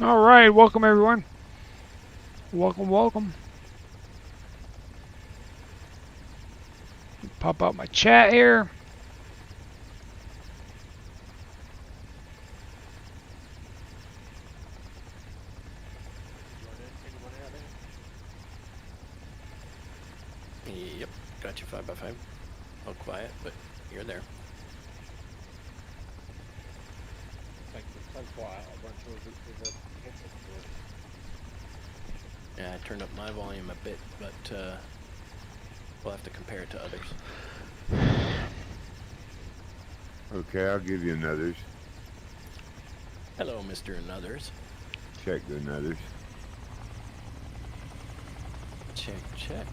All right, welcome everyone. Welcome, welcome. Pop out my chat here. Yep, got you 5x5. Oh, quiet, but you're there. Like so quiet, a bunch of headset for Yeah, I turned up my volume a bit, but we'll have to compare it to others. Okay, I'll give you another's. Hello, Mr. and others. Check the another's. Check, check.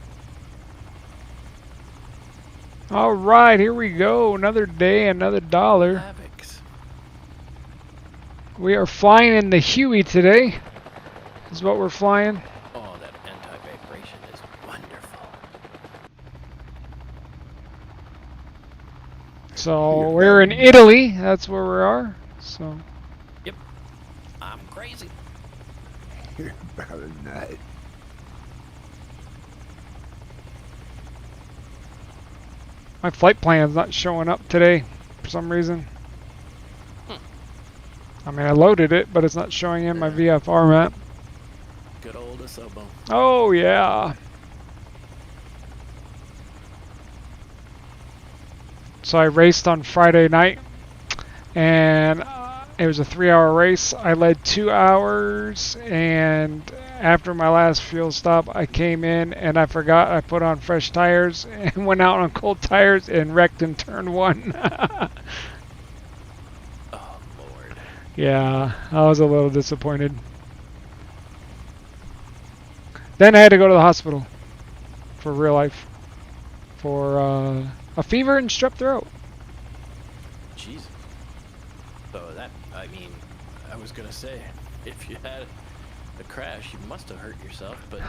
All right, here we go. Another day, another dollar. Havocs. We are flying in the Huey today. Is what we're flying. Oh, that anti-vibration is wonderful. So we're in Italy. That's where we are. So. Yep, I'm crazy. You're about a nut. My flight plan's not showing up today for some reason. I mean, I loaded it, but it's not showing in my VFR map. Good old Asobo. Oh, yeah. So I raced on Friday night, and it was a 3-hour race. I led 2 hours, and after my last fuel stop, I came in and I forgot I put on fresh tires and went out on cold tires and wrecked in turn 1. Oh, Lord. Yeah, I was a little disappointed. Then I had to go to the hospital for real life for a fever and strep throat. Jeez. So that, I mean, I was gonna say, if you had a crash, you must have hurt yourself, but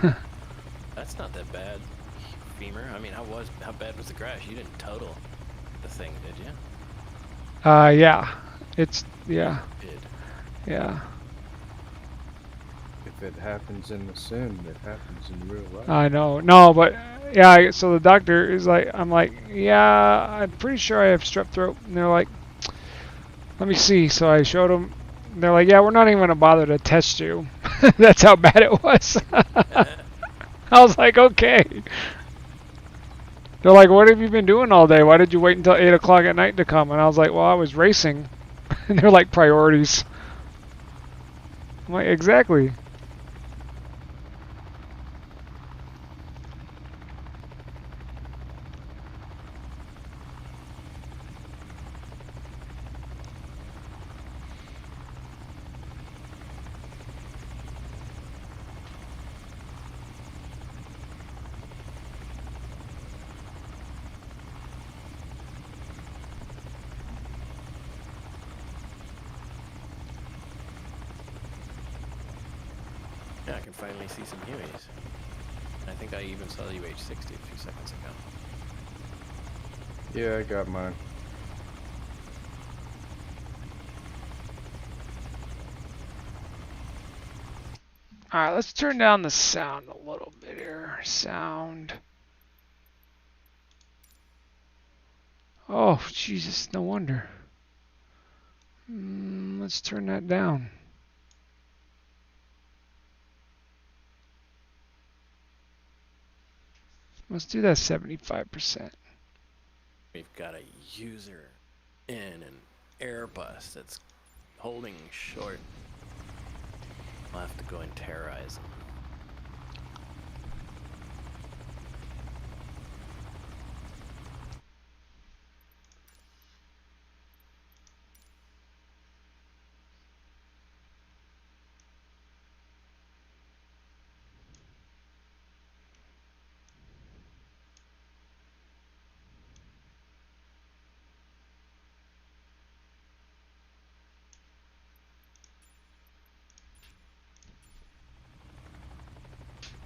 that's not that bad. Femur. I mean, how bad was the crash? You didn't total the thing, did you? Yeah. Yeah. You did. Yeah. If it happens in the sim, it happens in real life. I know. No, but yeah, so the doctor is like, I'm like, yeah, I'm pretty sure I have strep throat. And they're like, let me see. So I showed them. They're like, yeah, we're not even going to bother to test you. That's how bad it was. I was like, okay. They're like, what have you been doing all day? Why did you wait until 8 o'clock at night to come? And I was like, well, I was racing. And they're like, priorities. I'm like, exactly. Yeah, I can finally see some Hueys. I think I even saw the UH-60 a few seconds ago. Yeah, I got mine. Alright, let's turn down the sound a little bit here. Sound. Oh, Jesus, no wonder. Let's turn that down. Let's do that 75%. We've got a user in an Airbus that's holding short. I'll have to go and terrorize them.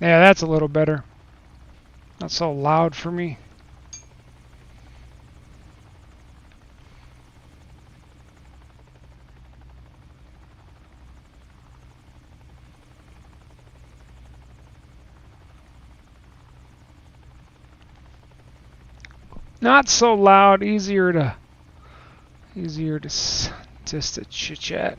Yeah, that's a little better. Not so loud for me. Not so loud, easier to just to chit chat.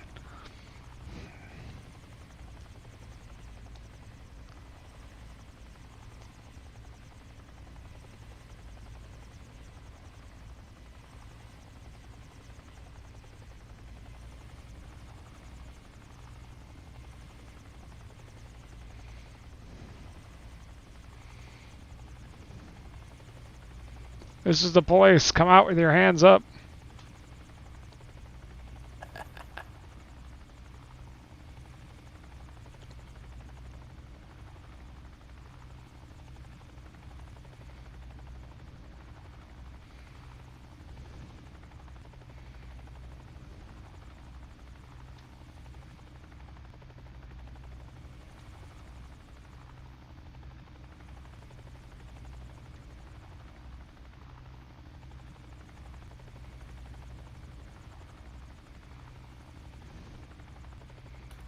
This is the place. Come out with your hands up.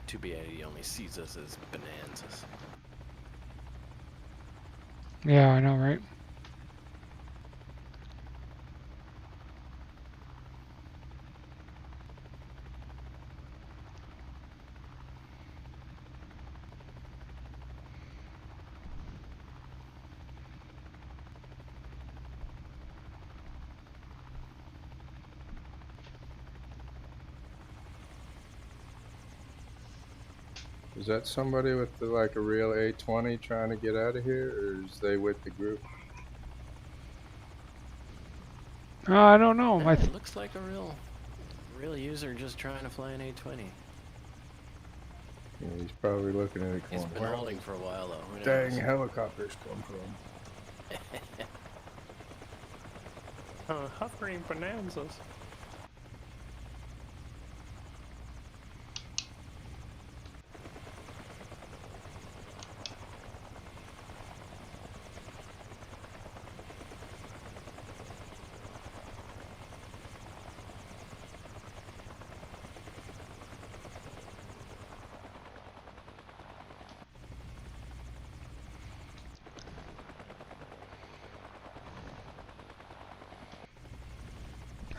Too bad he only sees us as bonanzas. Yeah, I know, right? Is that somebody with like a real A20 trying to get out of here, or is they with the group? I don't know. It looks like a real user just trying to fly an A20. Yeah, he's probably looking at it He's going, been where holding for a while though. Who dang knows? helicopters come from? Hovering bonanzas.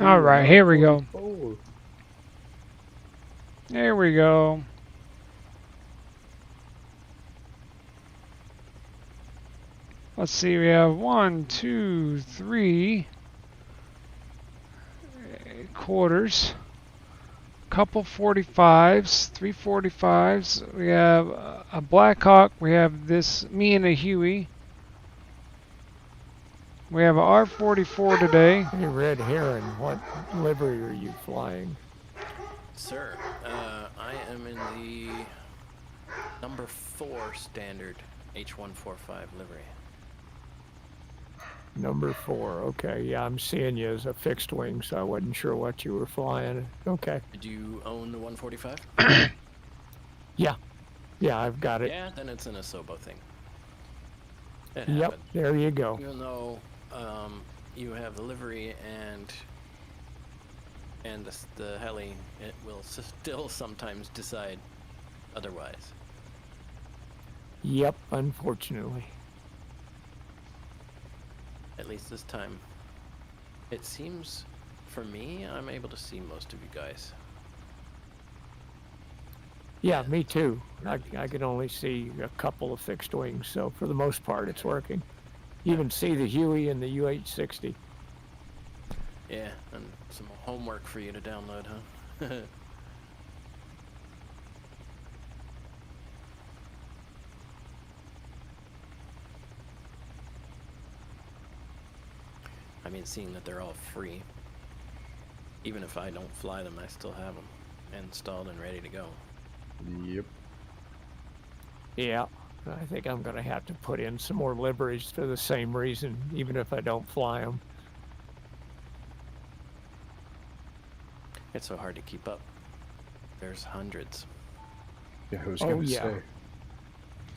All right, here we go. 44. Here we go. Let's see, we have 1, 2, 3 quarters, couple 45s, 3 45s. We have a Blackhawk. We have this, me and a Huey. We have a R-44 today. Hey, Red Heron, what livery are you flying? Sir, I am in the number 4 standard H145 livery. Number 4, okay. Yeah, I'm seeing you as a fixed wing, so I wasn't sure what you were flying. Okay. Did you own the 145? Yeah, I've got it. Yeah, then it's an Asobo thing. It Yep, happened. there you go. Even though you have the livery and the heli, it will still sometimes decide otherwise. Yep, unfortunately. At least this time. It seems, for me, I'm able to see most of you guys. Yeah, me too. I can only see a couple of fixed wings, so for the most part it's working. You can see the Huey and the UH-60. Yeah, and some homework for you to download, huh? I mean, seeing that they're all free, even if I don't fly them, I still have them installed and ready to go. Yep. Yeah, I think I'm going to have to put in some more liveries for the same reason, even if I don't fly them. It's so hard to keep up. There's hundreds. Yeah, I was Oh, gonna yeah. say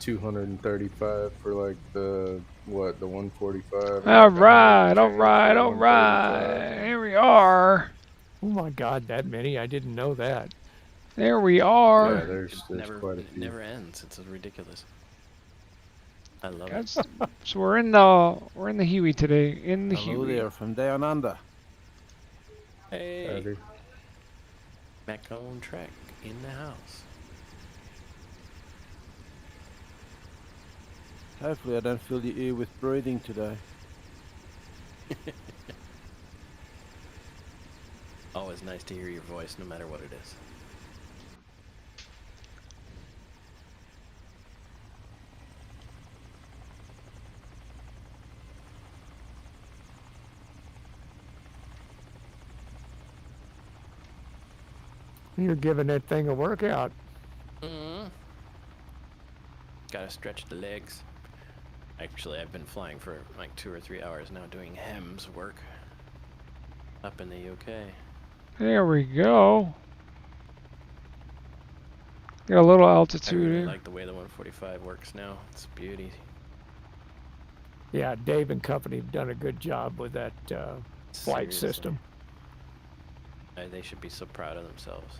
235 for like the 145. All right, all right, all right. Here we are. Oh my God, that many? I didn't know that. There we Yeah, are. there's Never, quite a it few. never ends. It's ridiculous. I love it. That's, so we're in the Huey today. In the Hello Huey. there, from down under. Hey, Howdy. back on track in the house. Hopefully I don't fill your ear with breathing today. Always nice to hear your voice, no matter what it is. You're giving that thing a workout. Mm-hmm. Gotta stretch the legs. Actually, I've been flying for like 2 or 3 hours now doing HEMS work up in the UK. There we go. Got a little I altitude really here. like the way the 145 works now. It's a beauty. Yeah, Dave and company have done a good job with that flight Seriously. system. They should be so proud of themselves.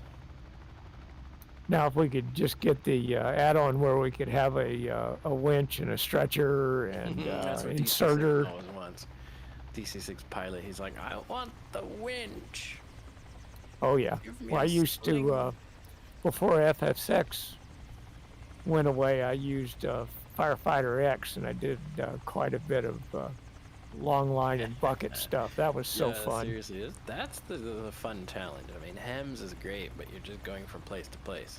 Now, if we could just get the add-on where we could have a winch and a stretcher and That's what inserter. DC6 always wants. DC6 pilot, he's like, I want the winch. Oh yeah. Give me Well, I a used sling." to before FF6 went away. I used Firefighter X, and I did quite a bit of long line and bucket stuff. That was so Yeah, fun. Seriously, that's the fun challenge. I mean, HEMS is great, but you're just going from place to place.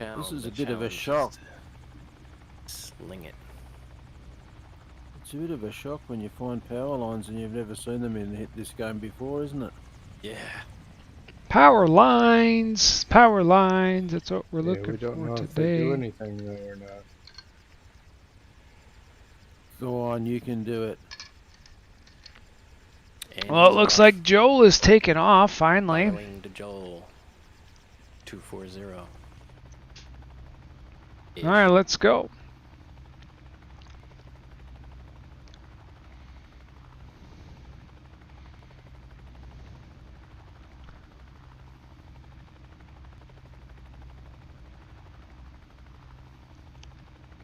This is The a bit of a challenge is shock. to Sling it. It's a bit of a shock when you find power lines and you've never seen them in this game before, isn't it? Yeah. Power lines. Power lines. That's what we're Yeah, looking we don't for know if they do today. anything though or not. Go on, you can do it. And Well, it he's looks off, like Joel is taking off finally. following to Joel 240. All right, let's go.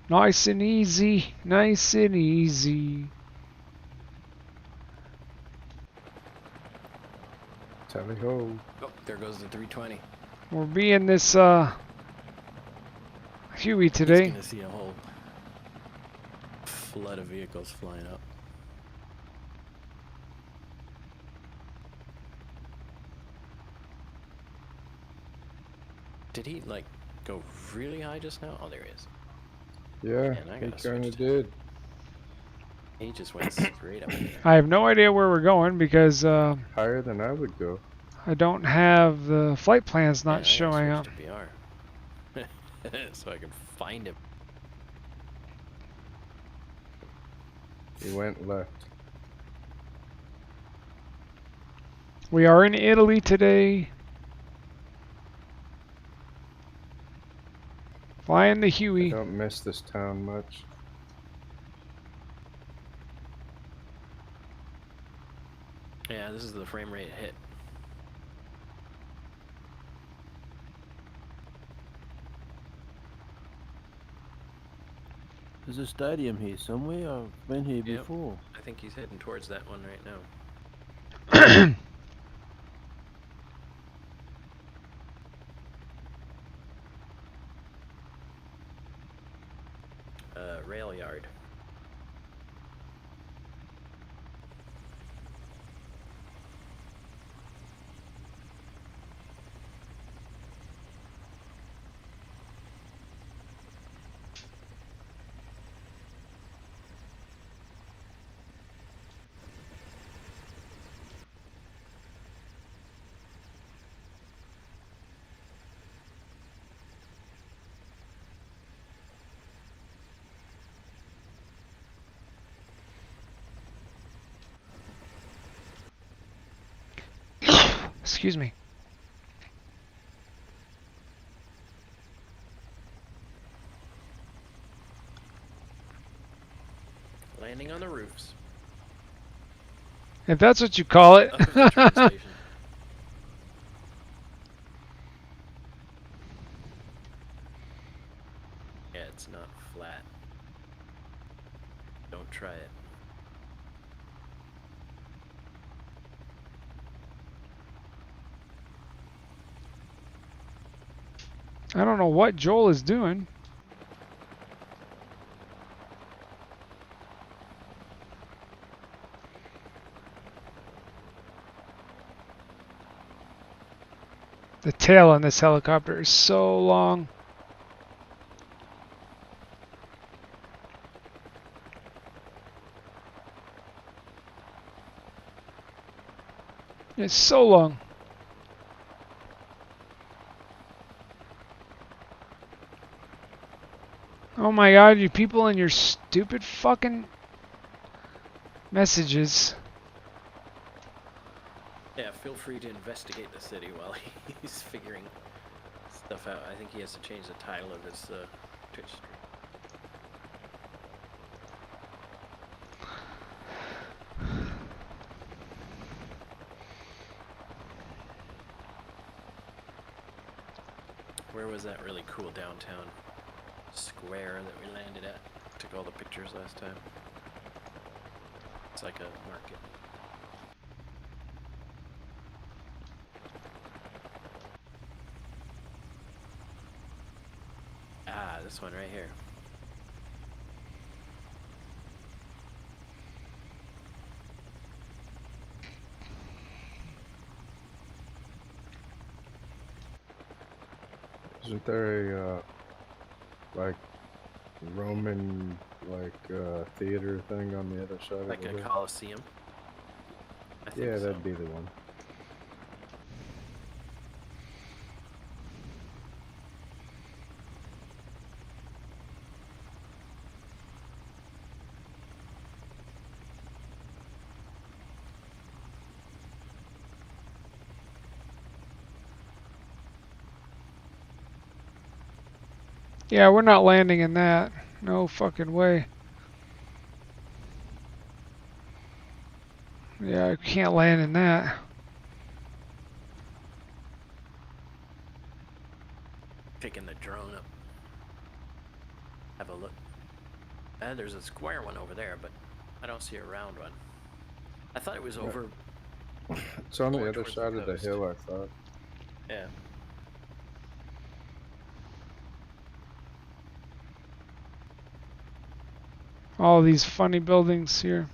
Nice and easy. Nice and easy. Tally ho. Oh, there goes the 320. We're being this Huey He's today. gonna see a whole flood of vehicles flying up. Did he like go really high just now? Oh, there he is. Yeah, Man, I he gotta kind switch of to- did. He just went straight up there. I have no idea where we're going because Higher than I would go. I don't have the flight plans not Man, showing I up. gotta switch to BR. So I can find him. He went left. We are in Italy today. Flying the I Huey. don't miss this town much. Yeah, this is the frame rate hit. There's a stadium here somewhere. I've been here Yep. before. I think he's heading towards that one right now. Rail yard. Excuse me. Landing on the roofs If that's what you call it. of the train station. I don't know what Joel is doing. The tail on this helicopter is so long. It's so long. Oh my god, you people and your stupid fucking messages. Yeah, feel free to investigate the city while he's figuring stuff out. I think he has to change the title of his Twitch stream. Where was that really cool downtown square that we landed at? Took all the pictures last time. It's like a market. Ah, this one right here. Isn't there a like Roman theater thing on the other side Like of a the hill? coliseum. I think Yeah, so. that'd be the one. Yeah, we're not landing in that. No fucking way. Yeah, I can't land in that. Taking the drone up. Have a look. There's a square one over there, but I don't see a round one. I thought it was over. It's on the More other towards the side of the coast. hill, I thought. Yeah. All these funny buildings here.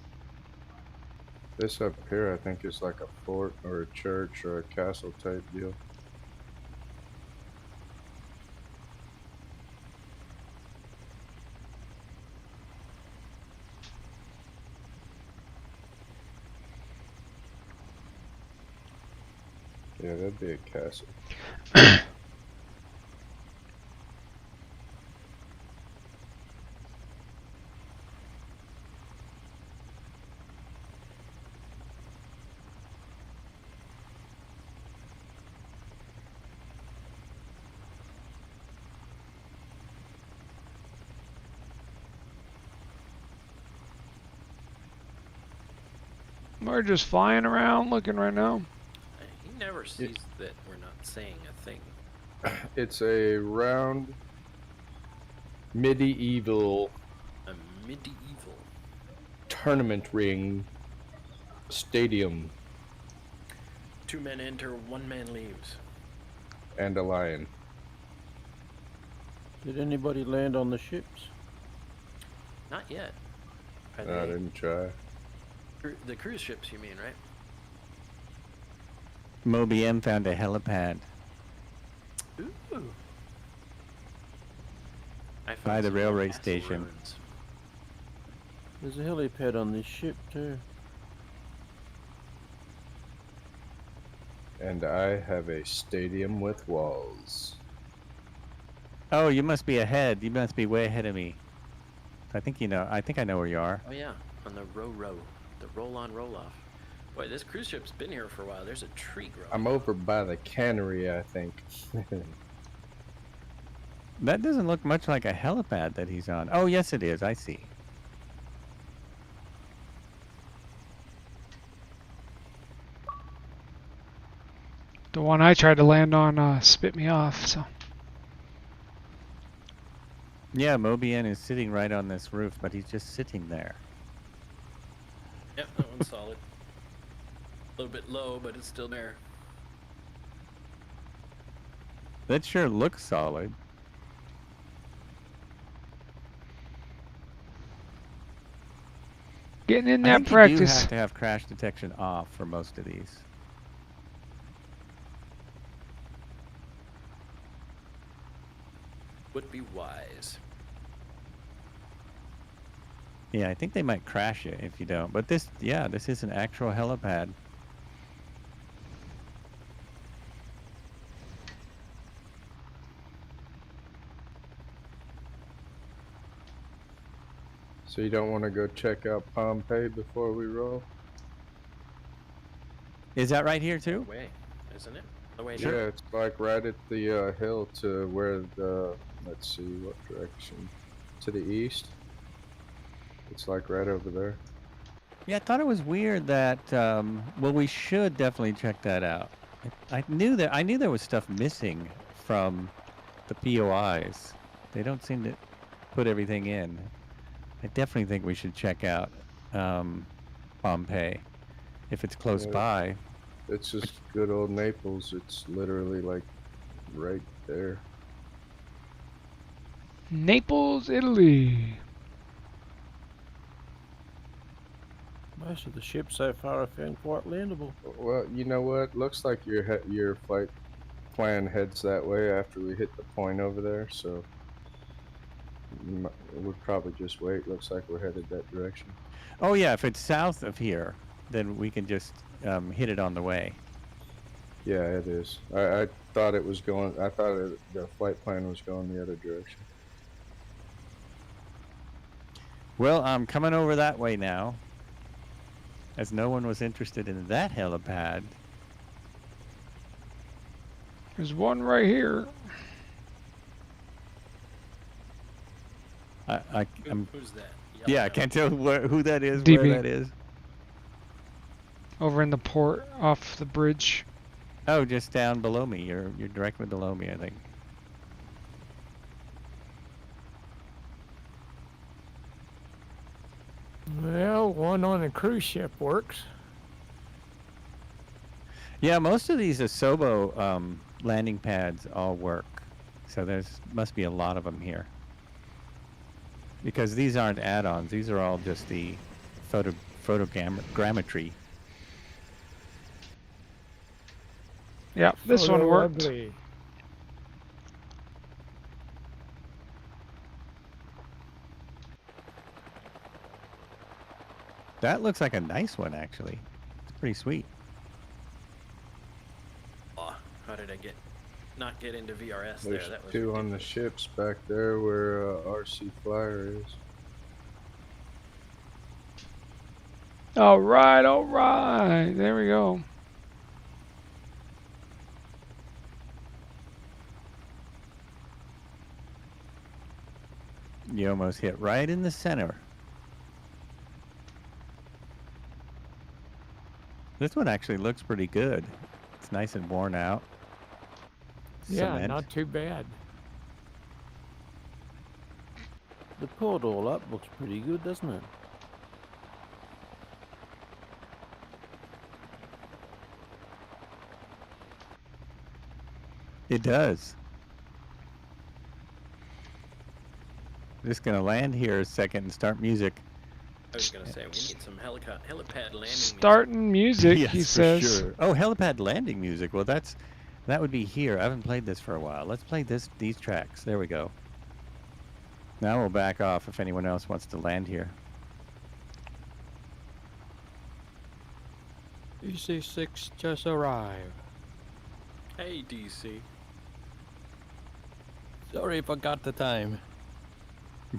This up here, I think, is like a fort or a church or a castle type deal. Yeah, that'd be a castle. We're just flying around looking right now. He never sees that we're not saying a thing. It's a round medieval A medieval. tournament ring stadium 2 men enter, 1 man leaves. and a lion. Did anybody land on the ships? Not yet. Are I they didn't try. the cruise ships? You mean, right? MobiM found a helipad Ooh. I found by the some railway castle station. ruins. There's a helipad on this ship too. And I have a stadium with walls. Oh, you must be ahead. You must be way ahead of me. I think you know. I think I know where you are. Oh yeah, on the row, the roll-on, roll-off. Boy, this cruise ship's been here for a while. There's a tree growing. I'm over by the cannery, I think. That doesn't look much like a helipad that he's on. Oh, yes, it is. I see. The one I tried to land on spit me off, so. Yeah, MobiN is sitting right on this roof, but he's just sitting there. Yep, that one's solid. A little bit low, but it's still there. That sure looks solid. Getting in I that think you do practice. have to have crash detection off for most of these. Would be wise. Yeah, I think they might crash you if you don't. But this, yeah, this is an actual helipad. So you don't want to go check out Pompeii before we roll? Is that right here too? Way, isn't it? The way Yeah, down. it's like right at the hill to where the, let's see, what direction? To the east. It's like right over there. Yeah, I thought it was weird that. Well, we should definitely check that out. I knew there was stuff missing from the POIs. They don't seem to put everything in. I definitely think we should check out Pompeii if it's close Yeah. by. It's just good old Naples. It's literally like right there. Naples, Italy. Most of the ships so far have found quite landable. Well, you know what? Looks like your flight plan heads that way after we hit the point over there. So we'll probably just wait. Looks like we're headed that direction. Oh yeah, if it's south of here, then we can just hit it on the way. Yeah, it is. I thought it was going. I thought the flight plan was going the other direction. Well, I'm coming over that way now, as no one was interested in that helipad. There's one right here. Who's that? Yeah, I can't tell who that is, DB. where that is. Over in the port, off the bridge. Oh, just down below me. You're directly below me, I think. Well, one on a cruise ship works. Yeah, most of these Asobo landing pads all work. So there's must be a lot of them here. Because these aren't add-ons. These are all just the photogrammetry. Yeah, this one Photo worked. ugly. That looks like a nice one, actually. It's pretty sweet. Oh, how did I not get into VRS There's there? That was two on the ridiculous. ships back there where RC Flyer is. All right, all right. There we go. You almost hit right in the center. This one actually looks pretty good. It's nice and worn out. Yeah, Cement. not too bad. The port all up looks pretty good, doesn't it? It does. Just gonna land here a second and start music. I was gonna say we need some helipad landing. Starting music, Yes, he for says. sure. Oh, helipad landing music. Well, that would be here. I haven't played this for a while. Let's play these tracks. There we go. Now we'll back off if anyone else wants to land here. DC-6 just arrived. Hey, DC. Sorry, forgot the time.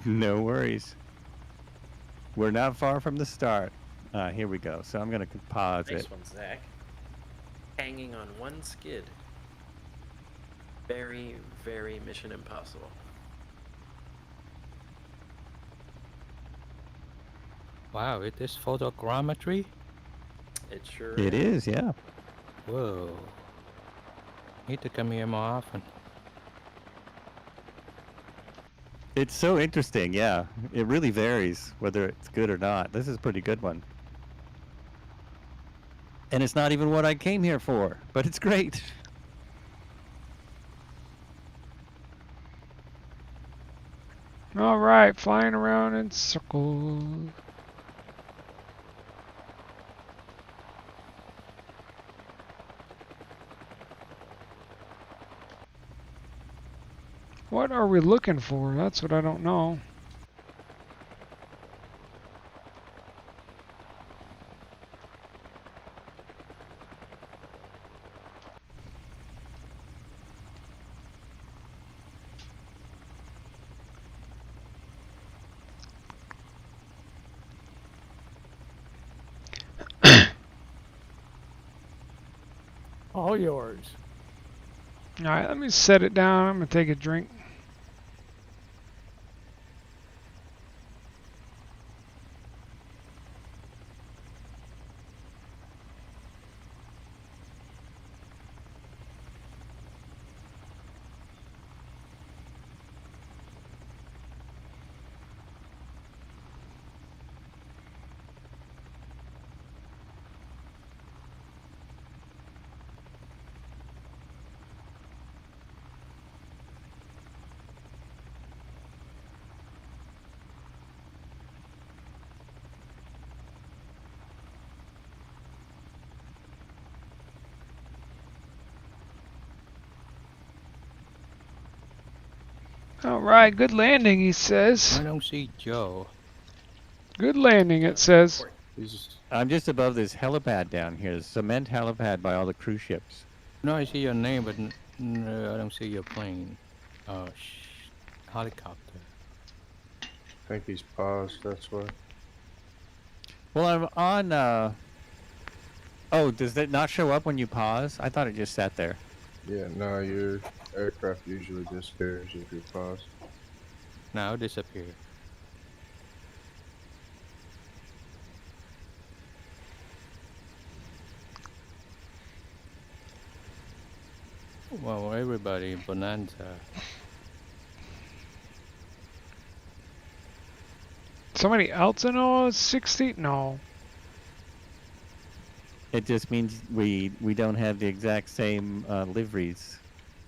No worries. We're not far from the start. Here we go. So I'm gonna pause Nice it. one, Zach. Hanging on one skid. Very, very Mission Impossible. Wow, it is photogrammetry? It sure It is, yeah. Whoa. Need to come here more often. It's so interesting, yeah. It really varies whether it's good or not. This is a pretty good one. And it's not even what I came here for, but it's great. All right, flying around in circles. What are we looking for? That's what I don't know. All yours. All right, let me set it down. I'm gonna take a drink. All right, good landing, he says. I don't see Joe. Good landing, it says. He's I'm just above this helipad down here. The cement helipad by all the cruise ships. No, I see your name, but no, I don't see your plane. Oh, helicopter. I think he's paused. That's why. Well, I'm on. Oh, does that not show up when you pause? I thought it just sat there. Yeah, no, your aircraft usually disappears if you pause. Now disappear. Well, everybody, bonanza. Somebody else in all 60? No. It just means we don't have the exact same liveries.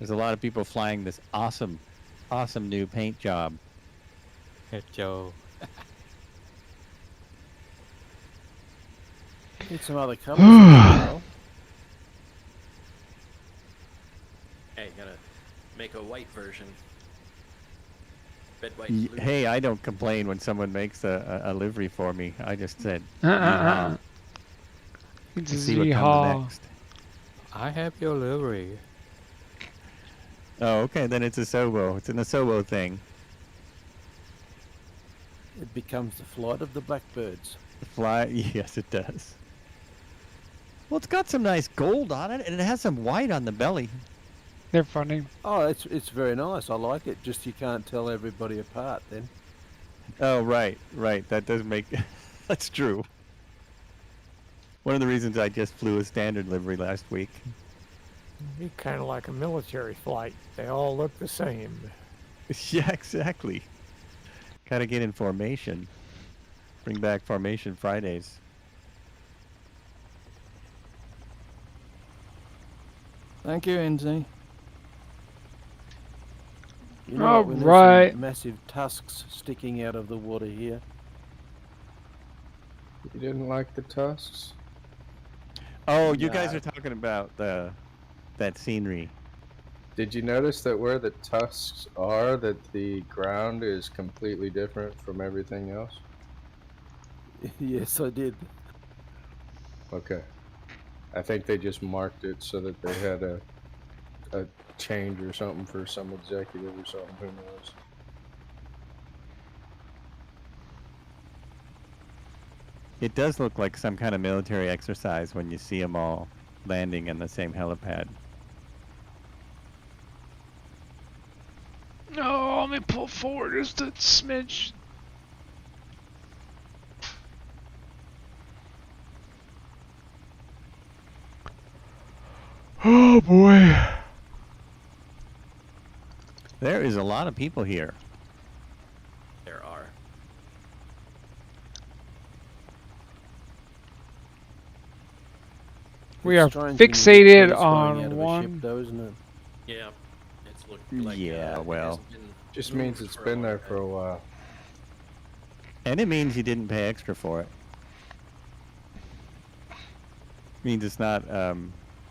There's a lot of people flying this awesome new paint job. Hey, Joe. Need some other colours. Well. Hey, gotta make a white version. Red, white, blue. Hey, I don't complain when someone makes a livery for me. I just said, It's see what comes yeehaw. next. I have your livery. Oh, okay, then it's a Sobo. It's an Asobo thing. It becomes the flight of the blackbirds. Fly, yes, it does. Well, it's got some nice gold on it, and it has some white on the belly. They're funny. Oh, it's very nice. I like it. Just you can't tell everybody apart then. Oh, right. That does make... That's true. One of the reasons I just flew a standard livery last week. Be kind of like a military flight. They all look the same. Yeah, exactly. Gotta get in formation. Bring back Formation Fridays. Thank you, Enzy. You know what, we need some Alright. massive tusks sticking out of the water here. You didn't like the tusks? Oh, you guys No. are talking about that scenery. Did you notice that where the tusks are, that the ground is completely different from everything else? Yes, I did. Okay. I think they just marked it so that they had a change or something for some executive or something. Who knows? It does look like some kind of military exercise when you see them all landing in the same helipad. No, let me pull forward just a smidge. Oh boy. There is a lot of people here. There are. We are It's strange when you fixated see trees flying out on of a ship one. though, isn't it? Yeah. It's looked like Yeah, it well. hasn't been Just means moved it's for a been long there time. for a while. And it means you didn't pay extra for it. Means it's not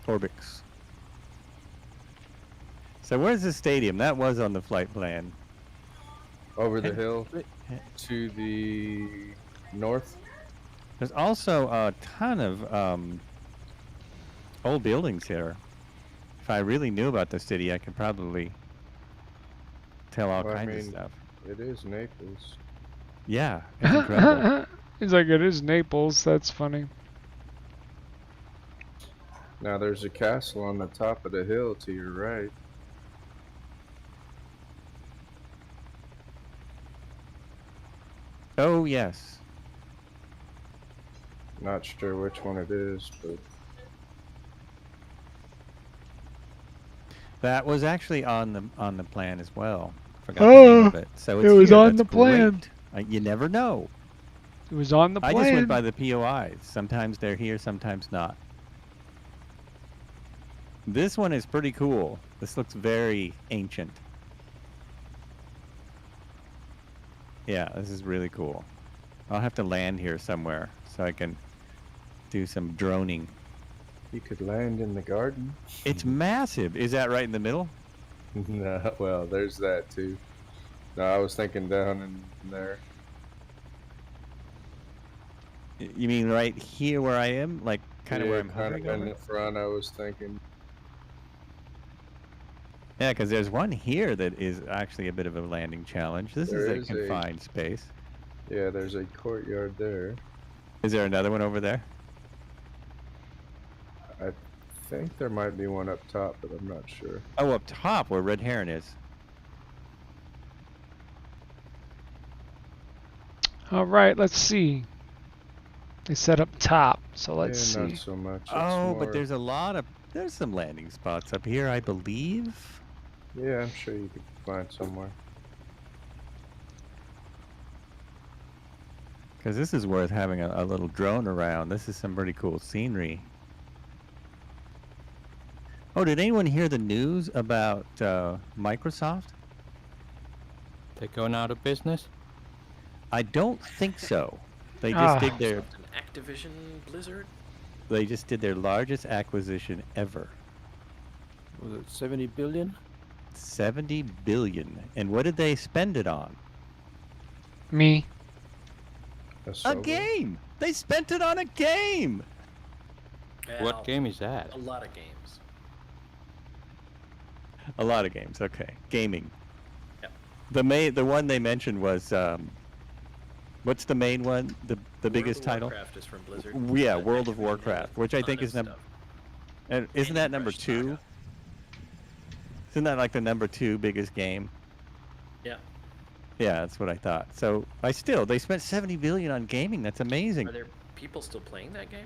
Orbix. So where's the stadium? That was on the flight plan. Over the Hey. hill to the north. There's also a ton of old buildings here. If I really knew about the city, I could probably tell all Well, I kinds of mean, stuff. it is Naples. Yeah, it's incredible. He's like, it is Naples. That's funny. Now there's a castle on the top of the hill to your right. Oh, yes. Not sure which one it is, but That was actually on the plan as well. Forgot the name of it. So it's it was here. on That's the plan. great. You never know. It was on the I plan. just went by the POIs. Sometimes they're here, sometimes not. This one is pretty cool. This looks very ancient. Yeah, this is really cool. I'll have to land here somewhere so I can do some droning. you could land in the garden. It's massive. Is that right in the middle? No, well, there's that too. No, I was thinking down in there. You mean right here where I am? Like kind of where I'm kind hovering of in over? the front. I was thinking. Yeah, because there's one here that is actually a bit of a landing challenge. This There is is a a- confined space. Yeah, there's a courtyard there. Is there another one over there? I think there might be one up top, but I'm not sure. Oh, up top where Red Heron is. All right, let's see. They set up top, so let's yeah, see. not so much. It's Oh, but more- there's some landing spots up here, I believe. Yeah, I'm sure you could find somewhere. Because this is worth having a little drone around. This is some pretty cool scenery. Oh, did anyone hear the news about Microsoft? They're going out of business? I don't think so. They just did their An Activision Blizzard? they just did their largest acquisition ever. Was it 70 billion? 70 billion. And what did they spend it on? Me. A Subway? game. They spent it on a game. Well, What game is that? A lot of games. A lot of games. Okay, gaming. Yep. The one they mentioned was what's the main one? The biggest World of title? Warcraft is from Blizzard. Yeah, But World of Activision Warcraft, has which a I ton think of is number. stuff. And isn't that Candy number Crush 2? Saga. Isn't that like the number 2 biggest game? Yeah. Yeah, that's what I thought. So they spent 70 billion on gaming. That's amazing. Are there people still playing that game?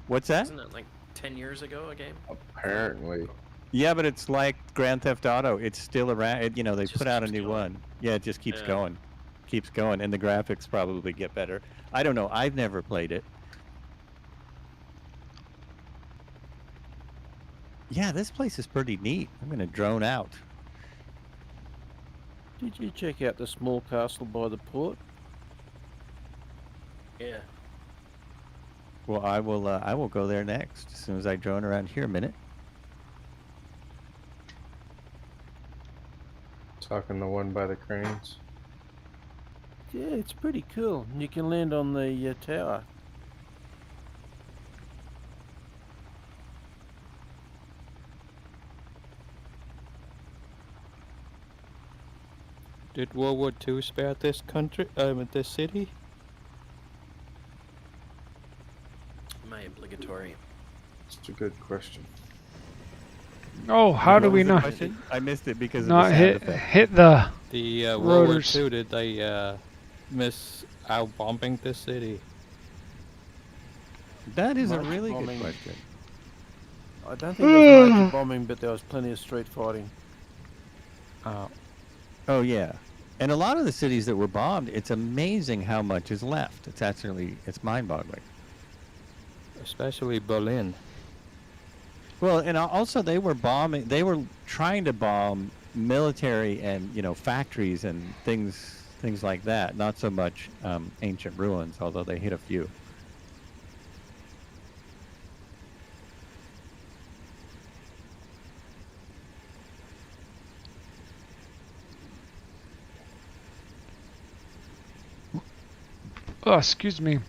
What's that? Isn't that like 10 years ago a game? Apparently. Yeah, but it's like Grand Theft Auto. It's still around. They Just put out a keeps new going. one. Yeah, it just keeps Yeah. going. Keeps going. And the graphics probably get better. I don't know. I've never played it. Yeah, this place is pretty neat. I'm going to drone out. Did you check out the small castle by the port? Yeah. Well, I will go there next as soon as I drone around here a minute. Talking the one by the cranes. Yeah, it's pretty cool. And you can land on the tower. Did World War II spare this country, this city? My obligatory. It's a good question. Oh, how do What we was the not question? I missed it because of not the sound hit effect. hit the The World War Rotors. II, did they miss out bombing this city? That is a Major really bombing. good question. I don't think there was major bombing, but there was plenty of street fighting. Oh yeah, and a lot of the cities that were bombed, it's amazing how much is left. It's mind-boggling. Especially Berlin. Well, and also they were trying to bomb military and factories and things like that. Not so much ancient ruins, although they hit a few. Oh, excuse me.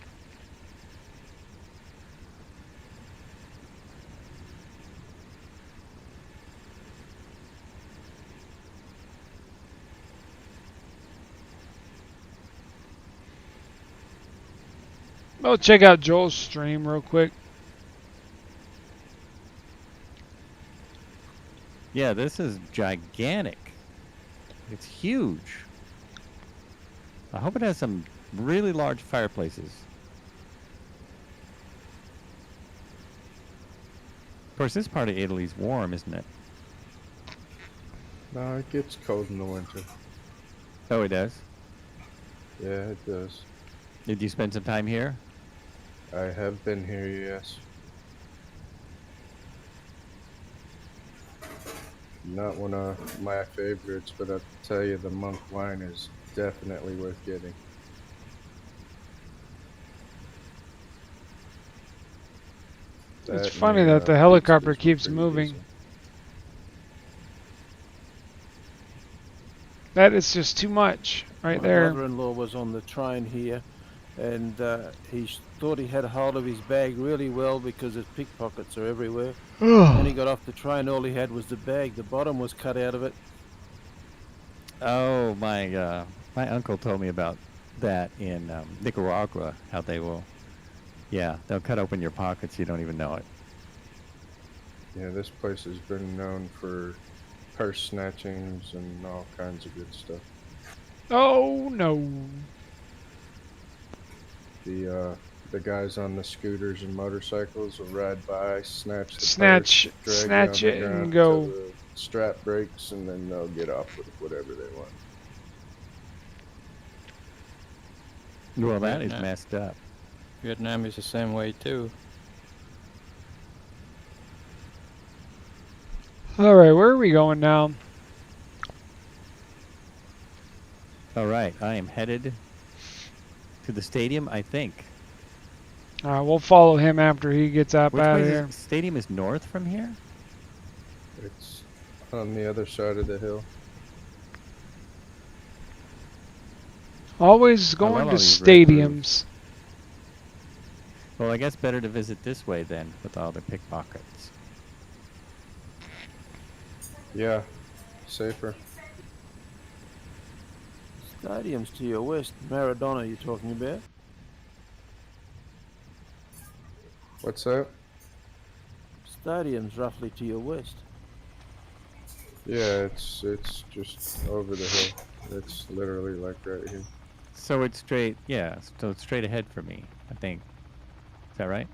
Oh, check out Joel's stream real quick. Yeah, this is gigantic. It's huge. I hope it has some really large fireplaces. Of course, this part of Italy's warm, isn't it? No, it gets cold in the winter. Oh, it does? Yeah, it does. Did you spend some time here? I have been here, yes. Not one of my favorites, but I'll tell you, the monk wine is definitely worth getting. It's funny that the helicopter keeps moving. That is just too much right there. My brother-in-law was on the train here, and he thought he had a hold of his bag really well because his pickpockets are everywhere. When he got off the train, all he had was the bag. The bottom was cut out of it. Oh, my uncle told me about that in Nicaragua, how they will, they'll cut open your pockets, you don't even know it. Yeah, this place has been known for purse snatchings and all kinds of good stuff. Oh no. The guys on the scooters and motorcycles will ride by, snatch the Snatch purse, drag it on the and ground go. till the strap breaks, and then they'll get off with whatever they want. Well, that is Vietnam. messed up. Vietnam is the same way too. Alright, where are we going now? All right, I am headed to the stadium, I think. Alright, we'll follow him after he gets up Which out way of is here. the stadium is north from here? It's on the other side of the hill. Always love going all to these red roofs. stadiums. Well, I guess better to visit this way then, with all the pickpockets. Yeah, safer. Stadium's to your west. Maradona you're talking about? What's that? Stadium's roughly to your west. Yeah, it's just over the hill. It's literally like right here. So it's straight, so it's straight ahead for me, I think. Is that right?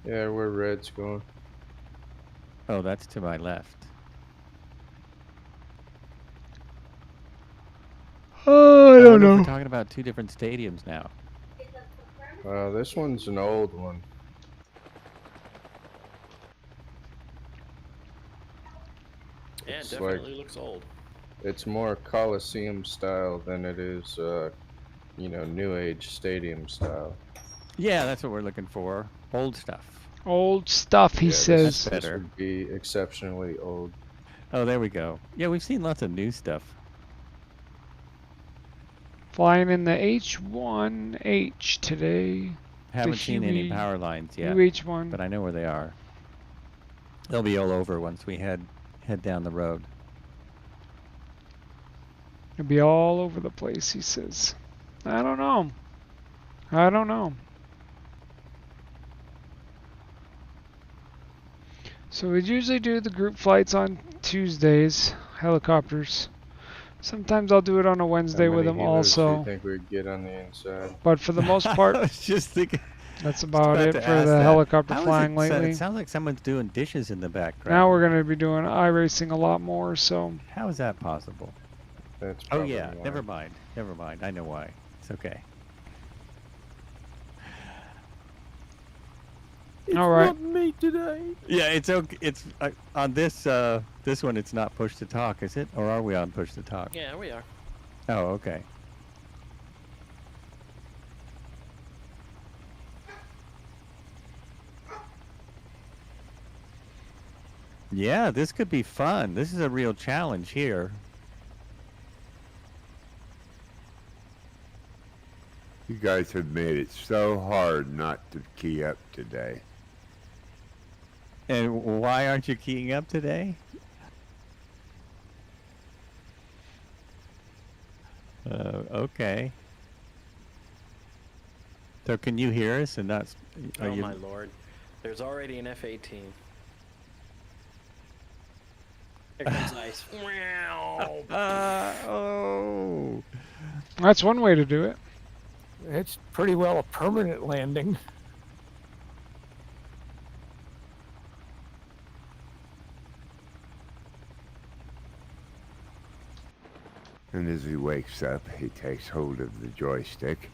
Yeah, where red's going. Oh, that's to my left. Oh, I I don't wonder if know. we're talking about two different stadiums now. This one's an old one. Yeah, it It's definitely looks old. It's more Coliseum style than it is, New Age stadium style. Yeah, that's what we're looking for. Old stuff. Old stuff, he Yeah, says. This Better. would be exceptionally old. Oh, there we go. Yeah, we've seen lots of new stuff. Flying in the H1H today. Haven't seen any Huey- power lines yet, New H1. but I know where they are. They'll be all over once we head down the road. It'll be all over the place, he says. I don't know. I don't know. So we usually do the group flights on Tuesdays, helicopters. Sometimes I'll do it on a Wednesday How with many them healers do you also. think we'd get on the inside? But for the most part, I was just thinking. that's about about it to for ask the that. helicopter How is flying it, lately. It sounds like someone's doing dishes in the background. Now we're going to be doing iRacing a lot more, so How is that possible? That's Oh probably yeah, why. never mind. Never mind. I know why. It's okay. It's All right. not me. me today. Yeah, it's okay. It's on this this one. It's not push to talk, is it? Or are we on push to talk? Yeah, we are. Oh, okay. Yeah, this could be fun. This is a real challenge here. You guys have made it so hard not to key up today. And why aren't you keying up today? Okay. So can you hear us and not? Oh my lord. There's already an F-18. Here comes ice. Oh. That's one way to do it. It's pretty well a permanent landing. And as he wakes up, he takes hold of the joystick.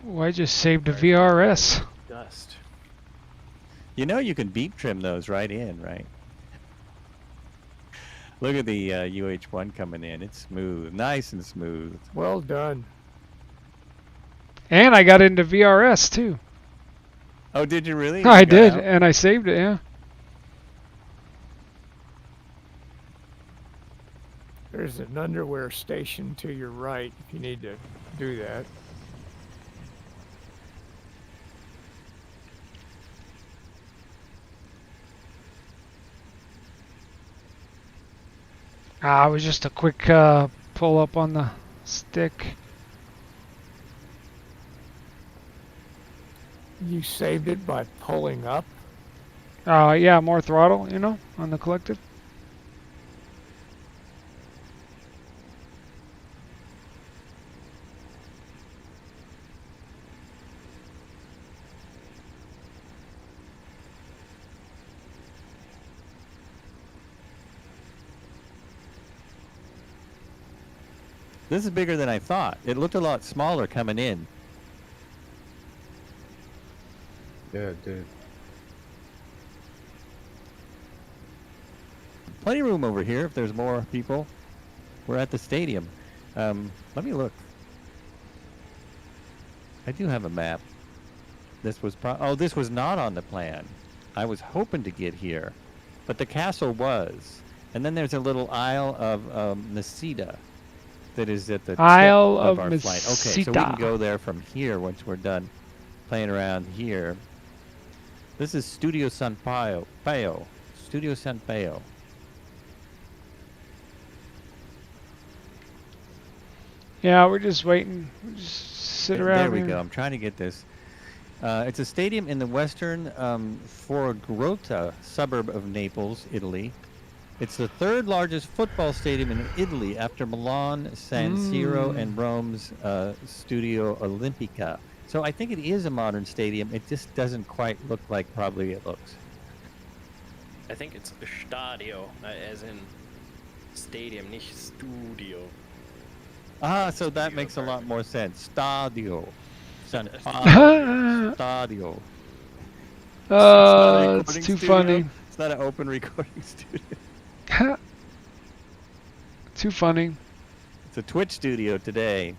Oh, I just saved a VRS. Dust. You know you can beep trim those right in, right? Look at the UH-1 coming in. It's smooth, nice and smooth. Well done. And I got into VRS too. Oh, did you really? I You got did, out? and I saved it, yeah. There's an underwear station to your right if you need to do that. Ah, it was just a quick pull up on the stick. You saved it by pulling up. Yeah, more throttle, you know, on the collective. This is bigger than I thought. It looked a lot smaller coming in. Yeah, it did. Plenty of room over here if there's more people. We're at the stadium. Let me look. I do have a map. This was this was not on the plan. I was hoping to get here, but the castle was. And then there's a little Isle of Nisida that is at the Isle tip of of our flight. Okay, so we can Nisida. go there from here once we're done playing around here. This is Studio San Paio. Studio San Paio. Yeah, we're just waiting. We just sit around There we here. go. I'm trying to get this. It's a stadium in the western Forgrota suburb of Naples, Italy. It's the third largest football stadium in Italy after Milan, San Siro, and Rome's Studio Olimpica. So I think it is a modern stadium. It just doesn't quite look like probably it looks. I think it's stadio, as in stadium, nicht studio. Ah, so that Studio makes a lot apartment. more sense. Stadio. San Paio. Stadio. It's not a It's recording too studio. funny. It's not an open recording studio. Too funny. It's a Twitch studio today.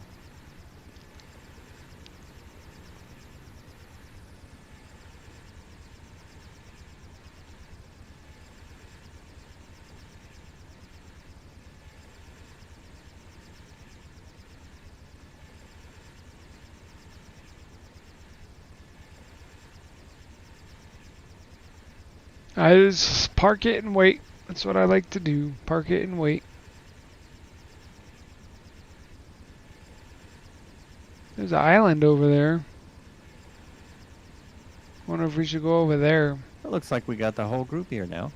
I just park it and wait. That's what I like to do. Park it and wait. There's an island over there. Wonder if we should go over there. It looks like we got the whole group here now.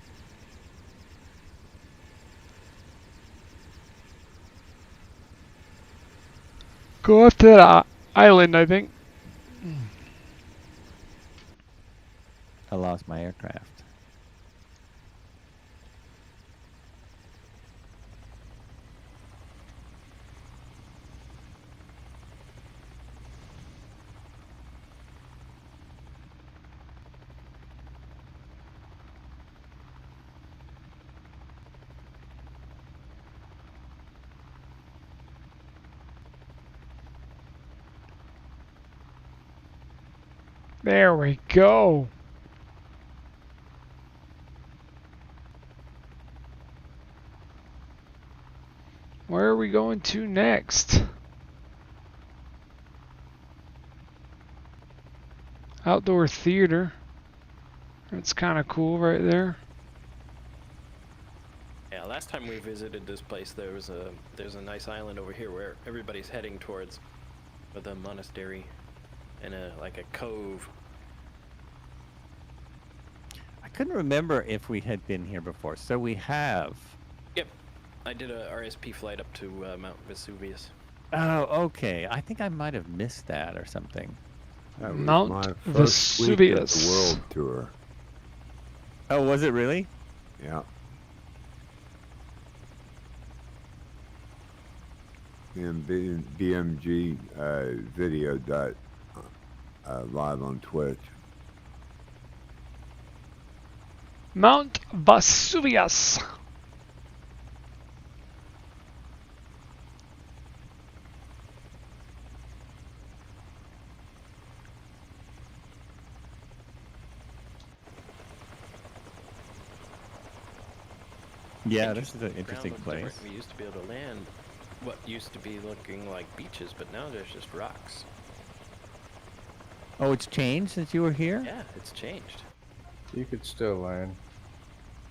Go up to the island, I think. I lost my aircraft. There we go. Where are we going to next? Outdoor theater. That's kind of cool right there. Yeah, last time we visited this place, there's a nice island over here where everybody's heading towards, with a monastery and like a cove. I couldn't remember if we had been here before, so we have. Yep, I did a RSP flight up to Mount Vesuvius. Oh, okay. I think I might have missed that or something. That was Mount my first week of Vesuvius. the world tour. Oh, was it really? Yeah. And BMG video live on Twitch. Mount Vesuvius. Yeah, this is an interesting Ground looks place. different. We used to be able to land what used to be looking like beaches, but now there's just rocks. Oh, it's changed since you were here? Yeah, it's changed. You could still land.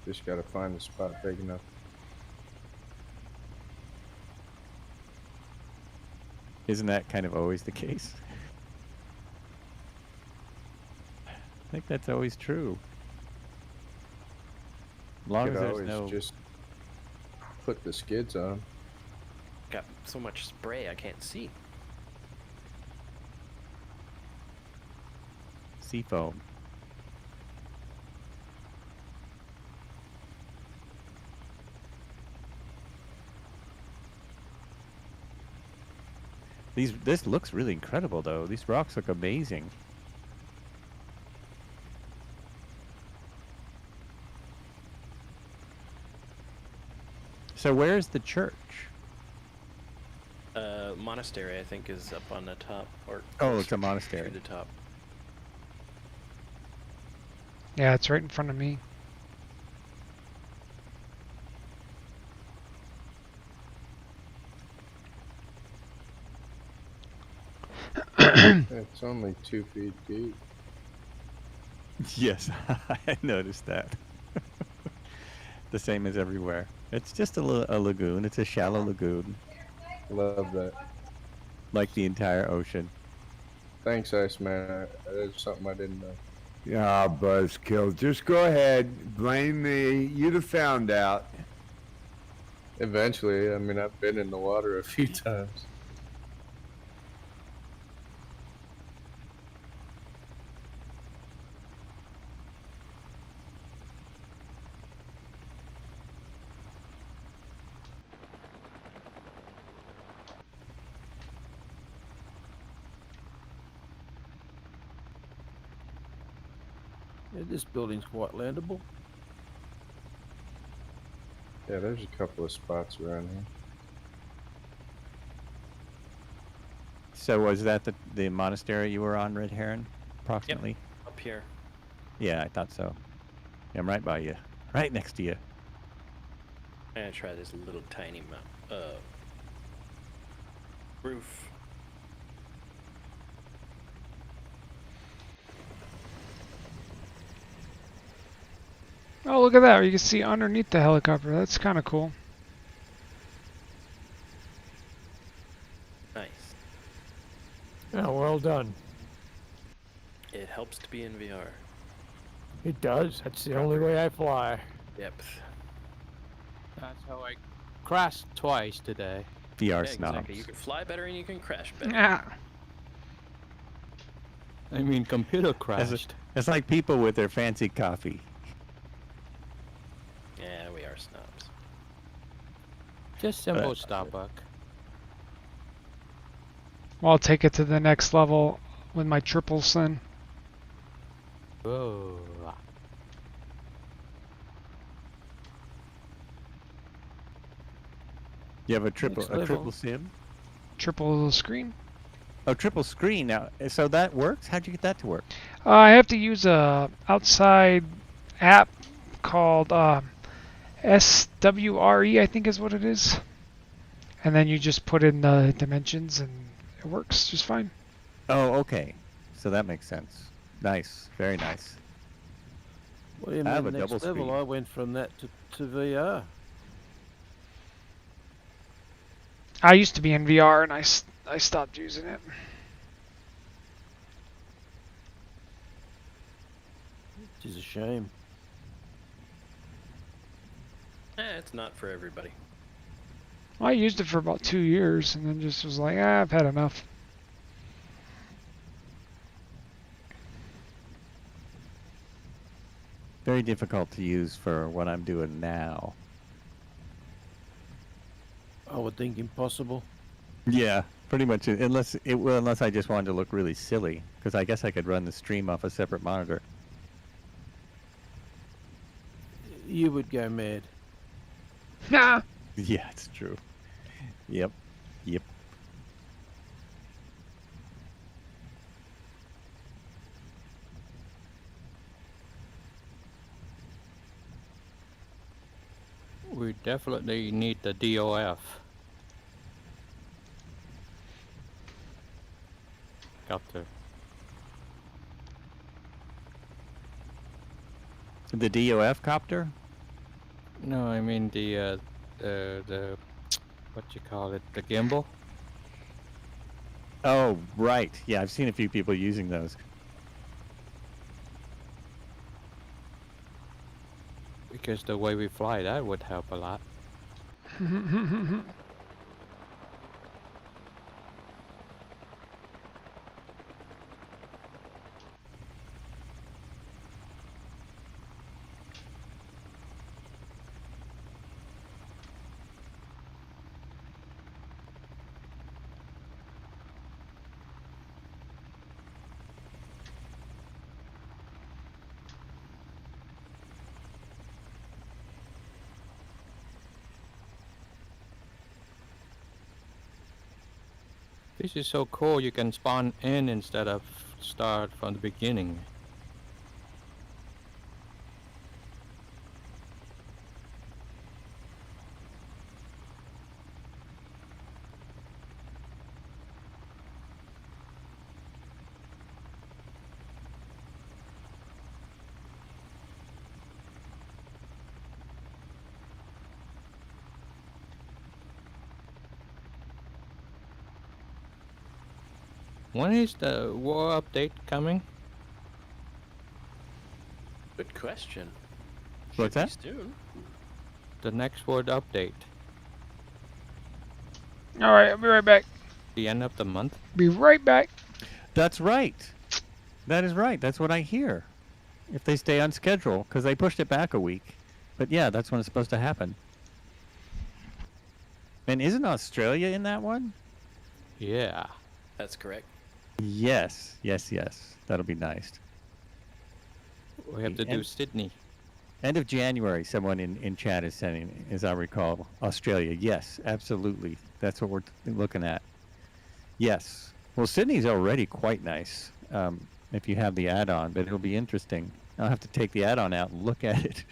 Just gotta find a spot big enough. Isn't that kind of always the case? I think that's always true. As long You as could there's always no... just put the skids on. Got so much spray I can't see. seafoam. This looks really incredible, though. These rocks look amazing. So where's the church? Monastery, I think, is up on the top. Or Oh, it's a monastery. to the top. Yeah, it's right in front of me. It's only 2 feet deep. Yes, I noticed that. The same as everywhere. It's just a lagoon. It's a shallow lagoon, Love that. like the entire ocean. Thanks, Iceman. That's something I didn't know. Yeah, buzzkill. Just go ahead. Blame me. You'd have found out. Eventually, I mean, I've been in the water a few times. Yeah, this building's quite landable. Yeah, there's a couple of spots around here. So was that the monastery you were on, Red Heron, approximately? Up here. Yeah, I thought so. Yeah, I'm right by you. Right next to you. I'm gonna try this little tiny roof. Oh, look at that. You can see underneath the helicopter. That's kind of cool. Nice. Yeah, well done. It helps to be in VR. It does. That's the only way I fly. Yep. That's how I crashed twice today. VR Yeah, snobs. exactly. You can fly better and you can crash better. Ah. I mean, computer crashed. It's like people with their fancy coffee. Yeah, we are snobs. Just simple Starbucks. Well, I'll take it to the next level with my triples then. Whoa. You have a triple Next level. sim? Triple screen. Oh, triple screen. Now, so that works? How'd you get that to work? I have to use a outside app called SWRE, I think is what it is. And then you just put in the dimensions and it works just fine. Oh, okay. So that makes sense. Nice. Very nice. What do you I have mean a next double level? speed. I went from that to VR. I used to be in VR and I stopped using it. Which is a shame. It's not for everybody. Well, I used it for about 2 years and then just was like, I've had enough. Very difficult to use for what I'm doing now. I would think impossible. Yeah, pretty much. Unless I just wanted to look really silly, because I guess I could run the stream off a separate monitor. You would go mad. Nah. Yeah, it's true. Yep. Yep. We definitely need the DOF. Got to. The DOF copter? No, I mean the what you call it, the gimbal. Oh, right. Yeah, I've seen a few people using those. Because the way we fly, that would help a lot. This is so cool, you can spawn in instead of start from the beginning. When is the war update coming? Good question. What's Should that? be soon. The next word update. Alright, I'll be right back. The end of the month? Be right back. That's right. That is right. That's what I hear. If they stay on schedule, because they pushed it back a week. But yeah, that's when it's supposed to happen. And isn't Australia in that one? Yeah. That's correct. Yes. Yes, yes. That'll be nice. We have to do And- Sydney. End of January, someone in chat is saying, as I recall, Australia. Yes, absolutely. That's what we're looking at. Yes. Well, Sydney's already quite nice if you have the add-on, but it'll be interesting. I'll have to take the add-on out and look at it.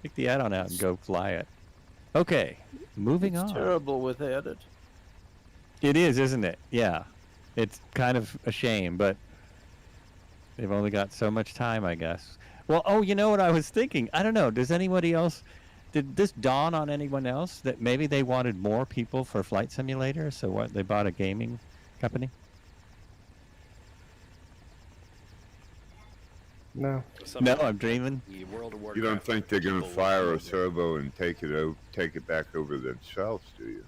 Take the add-on out and go fly it. Okay, moving It's on. terrible without it. It is, isn't it? Yeah. It's kind of a shame, but they've only got so much time, I guess. Well, oh, you know what I was thinking? I don't know. Does anybody else... Did this dawn on anyone else that maybe they wanted more people for Flight Simulator? So what? They bought a gaming company? No. Some No, of I'm dreaming. the World of Warcraft You don't think they're going to people fire a want to Turbo and take it back over themselves, do you?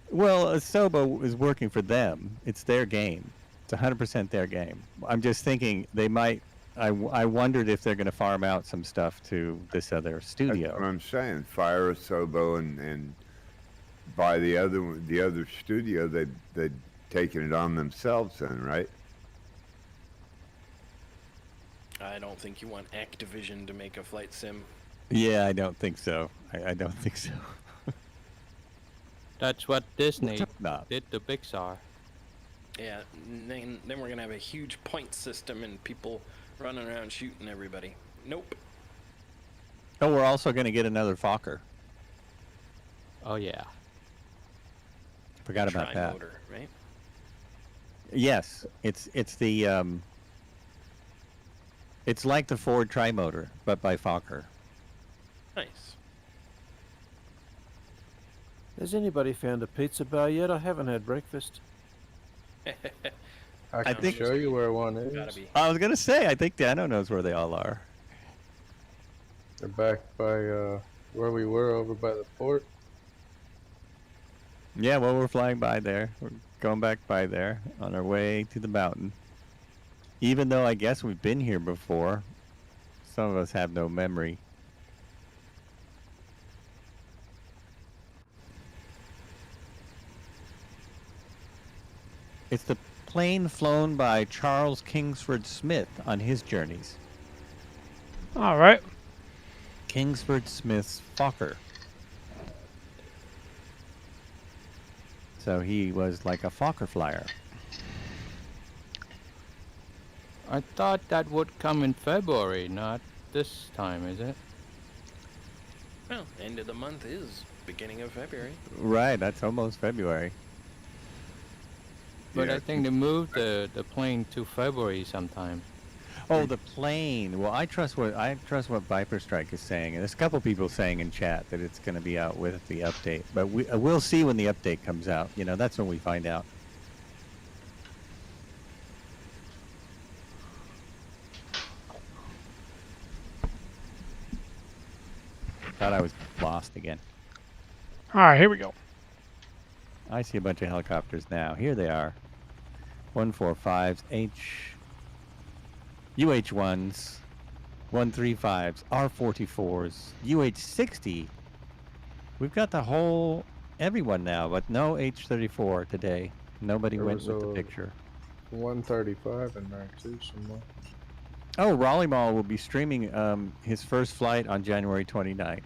Well, Asobo is working for them. It's their game. It's 100% their game. I'm just thinking they might... I wondered if they're going to farm out some stuff to this other That's what studio. I'm saying. Fire a Sobo and buy the other studio. They'd taken it on themselves then, right? I don't think you want Activision to make a flight sim. Yeah, I don't think so. I don't think so. That's what Disney Not. did to Pixar. Yeah, then we're gonna have a huge point system and people running around shooting everybody. Nope. Oh, we're also going to get another Fokker. Oh yeah. Forgot about that. Tri-motor, right? Yes, it's the it's like the Ford Tri-motor, but by Fokker. Nice. Has anybody found a pizza bar yet? I haven't had breakfast. I can think- show you where one is. Gotta be. I was going to say, I think Dano knows where they all are. They're back by where we were over by the port. Yeah, well, we're flying by there. We're going back by there on our way to the mountain. Even though I guess we've been here before, some of us have no memory. It's the plane flown by Charles Kingsford Smith on his journeys. All right. Kingsford Smith's Fokker. So he was like a Fokker flyer. I thought that would come in February, not this time, is it? Well, end of the month is beginning of February. Right, that's almost February. But Yeah. I think they moved the plane to February sometime. Oh, the plane. Well, I trust what Viper Strike is saying, and there's a couple people saying in chat that it's going to be out with the update. But we'll see when the update comes out. You know, that's when we find out. Thought I was lost again. All right, here we go. I see a bunch of helicopters now. Here they are. 145s, UH-1s, 135s, R-44s, UH-60. We've got the whole everyone now, but no H-34 today. Nobody There went was with the a- picture. 135 in there too somewhere. Oh, Raleigh Mall will be streaming his first flight on January 29th.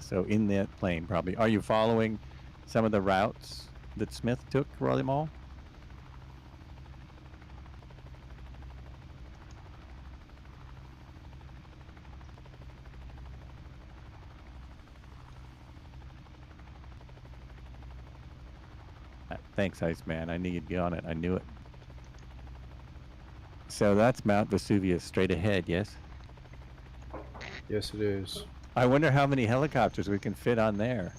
So in that plane, probably. Are you following some of the routes that Smith took, Raleigh Mall? Thanks, Iceman. I knew you'd get on it. I knew it. So that's Mount Vesuvius straight ahead, yes? Yes, it is. I wonder how many helicopters we can fit on there.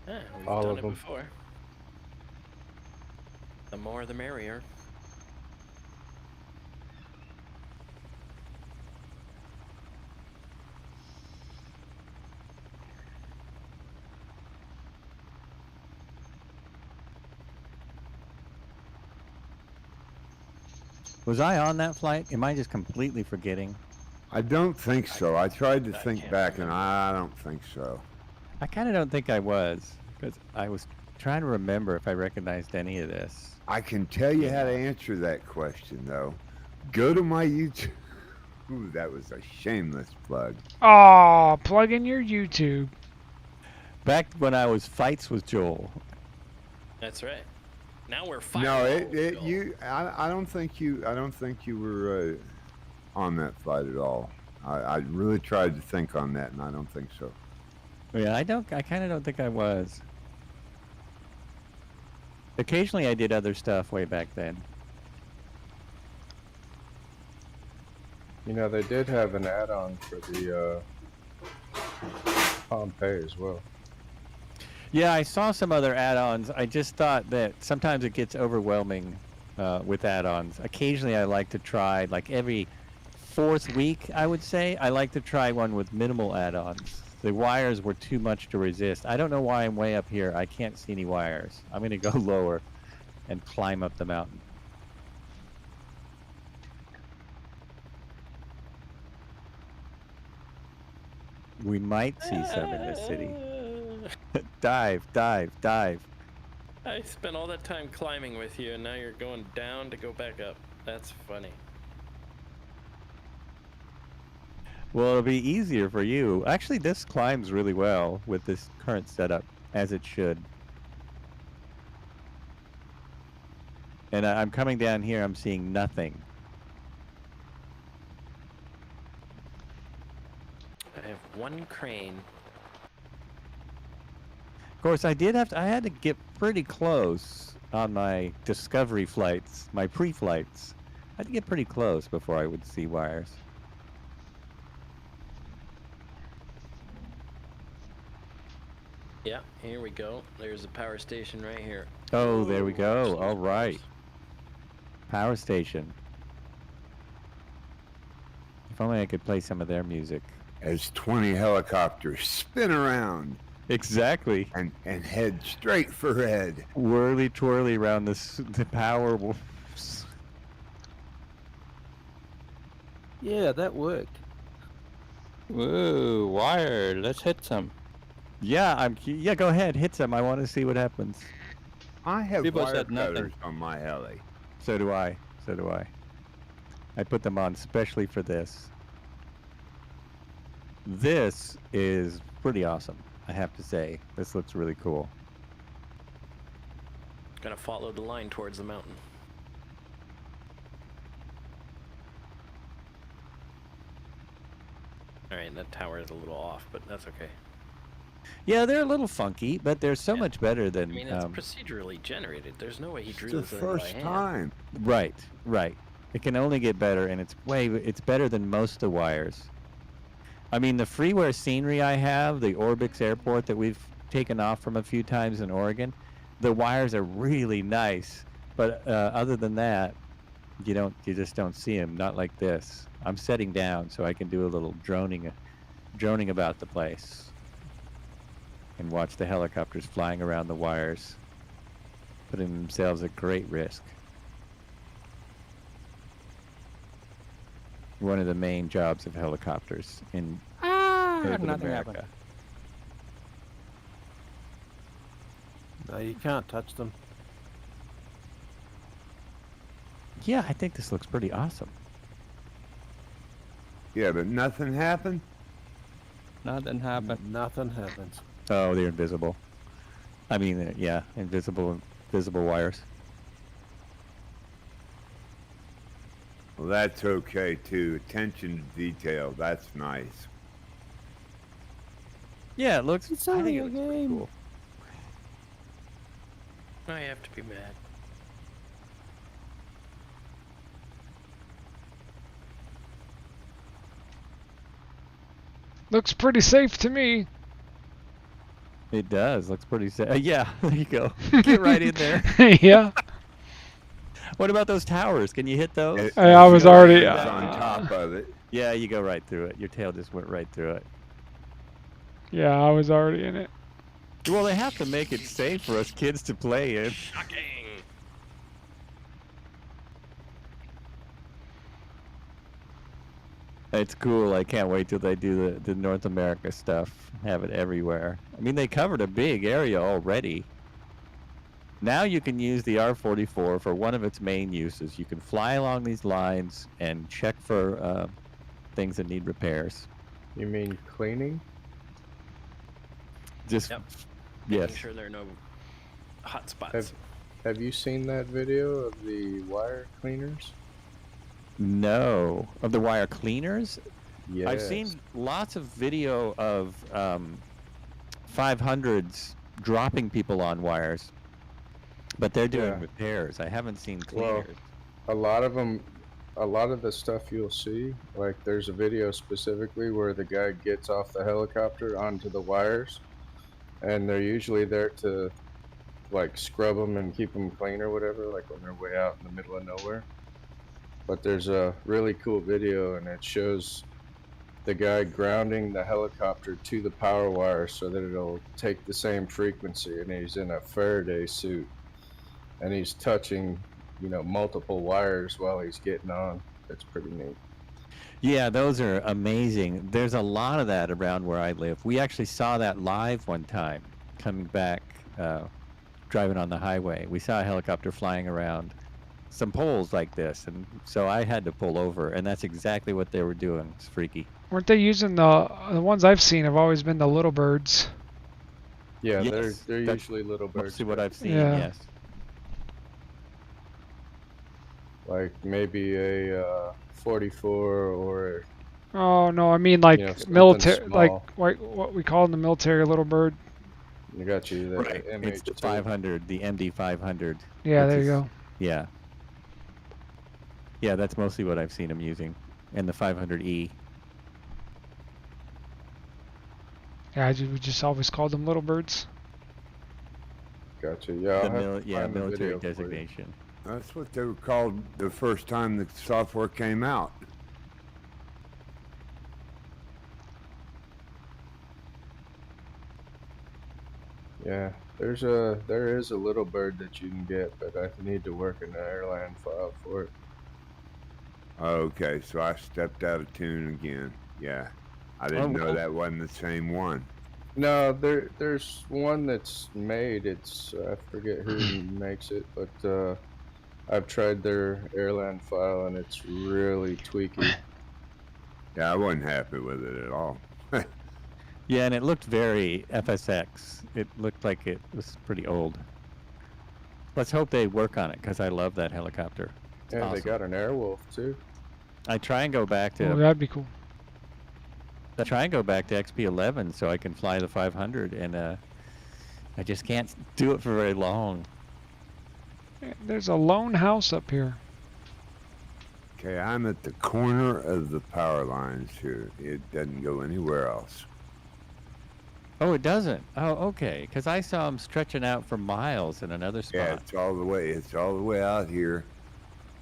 Yeah, we've All done of it them. before. The more the merrier. Was I on that flight? Am I just completely forgetting? I don't think so. I tried to I think can't back, and remember. I don't think so. I kind of don't think I was, because I was trying to remember if I recognized any of this. I can tell you how to answer that question, though. Go to my YouTube. Ooh, that was a shameless plug. Aw, plug in your YouTube. Back when I was fights with Joel. That's right. Now we're firing. No, I don't think you were on that flight at all. I really tried to think on that, and I don't think so. Yeah, I kind of don't think I was. Occasionally I did other stuff way back then. You know, they did have an add-on for the Pompeii as well. Yeah, I saw some other add-ons. I just thought that sometimes it gets overwhelming with add-ons. Occasionally I like to try, like every fourth week, I would say, I like to try one with minimal add-ons. The wires were too much to resist. I don't know why I'm way up here. I can't see any wires. I'm going to go lower and climb up the mountain. We might see some in this city. Dive, dive, dive. I spent all that time climbing with you, and now you're going down to go back up. That's funny. Well, it'll be easier for you. Actually, this climbs really well with this current setup, as it should. And I'm coming down here, I'm seeing nothing. I have one crane. Of course, I had to get pretty close on my discovery flights, my pre-flights. I had to get pretty close before I would see wires. Yeah, here we go. There's a power station right here. Oh, there we go. Excuse All me. right. Power station. If only I could play some of their music. As 20 helicopters spin around Exactly. and head straight for Red. Whirly twirly around the power. Yeah, that worked. Whoa, wire. Let's hit some. Yeah, yeah, go ahead, hit some. I want to see what happens. I have People wire said nothing. cutters on my heli. So do I. So do I. I put them on specially for this. This is pretty awesome, I have to say. This looks really cool. Gonna follow the line towards the mountain. Alright, that tower is a little off, but that's okay. Yeah, they're a little funky, but they're so much better than. I mean, it's procedurally generated. There's no way he drew It's the this in by first hand. time. Right, right. It can only get better, and it's better than most of the wires. I mean, the freeware scenery I have, the Orbix airport that we've taken off from a few times in Oregon, the wires are really nice. But other than that, you just don't see them. Not like this. I'm setting down so I can do a little droning about the place, and watch the helicopters flying around the wires, putting themselves at great risk. One of the main jobs of helicopters in urban nothing America. happened. No, you can't touch them. Yeah, I think this looks pretty awesome. Yeah, but nothing happened. Nothing happened. Nothing happens. Oh, they're invisible. I mean, yeah, invisible wires. Well, that's okay too. Attention to detail. That's nice. Yeah, it looks. It's I only think it a looks pretty game. cool. I have to be mad. Looks pretty safe to me. It does. Looks pretty safe. Yeah, there you go. Get right in there. Yeah. What about those towers? Can you hit those? It- I was the already, show's on top of it. Yeah, you go right through it. Your tail just went right through it. Yeah, I was already in it. Well, they have to make it safe for us kids to play in. Shocking! It's cool. I can't wait till they do the North America stuff. Have it everywhere. I mean, they covered a big area already. Now you can use the R-44 for one of its main uses. You can fly along these lines and check for things that need repairs. You mean cleaning? Just Yep. yes. Making sure there are no hot spots. Have you seen that video of the wire cleaners? No, of the wire cleaners. Yes. I've seen lots of video of 500s dropping people on wires, but they're doing Yeah. repairs. I haven't seen Well, cleaners. a lot of them, a lot of the stuff you'll see, like there's a video specifically where the guy gets off the helicopter onto the wires, and they're usually there to like scrub them and keep them clean or whatever, like when they're way out in the middle of nowhere. But there's a really cool video, and it shows the guy grounding the helicopter to the power wire so that it'll take the same frequency, and he's in a Faraday suit, and he's touching, you know, multiple wires while he's getting on. It's pretty neat. Yeah, those are amazing. There's a lot of that around where I live. We actually saw that live one time, coming back, driving on the highway. We saw a helicopter flying around some poles like this, and so I had to pull over, and that's exactly what they were doing. It's freaky. Weren't they using the ones I've seen have always been the little birds? Yeah, Yes, they're that's usually little birds. Mostly what I've seen, Yeah. yes. like maybe a 44 or Oh no, I mean like something military, like small. what we call in the military a little bird. I got you the Right. It's the MH2. 500, the MD 500. Yeah, which there you is- go. Yeah. Yeah, that's mostly what I've seen them using, and the 500E. Yeah, we just always called them little birds. Gotcha. Yeah, I'll have to find the military video for you. designation. That's what they were called the first time the software came out. Yeah, there is a little bird that you can get, but I need to work in the airline file for it. Okay, so I stepped out of tune again. Yeah, I didn't know well- that wasn't the same one. No, there's one that's made. It's I forget who makes it, but I've tried their airline file and it's really tweaky. Yeah, I wasn't happy with it at all. Yeah, and it looked very FSX. It looked like it was pretty old. Let's hope they work on it, because I love that helicopter. It's Yeah, they awesome. got an Airwolf too. I try and go back Oh, to that'd be cool. XP11 so I can fly the 500, and I just can't do it for very long. There's a lone house up here. Okay, I'm at the corner of the power lines here. It doesn't go anywhere else. Oh, it doesn't. Oh, okay. Because I saw them stretching out for miles in another spot. Yeah, it's all the way out here.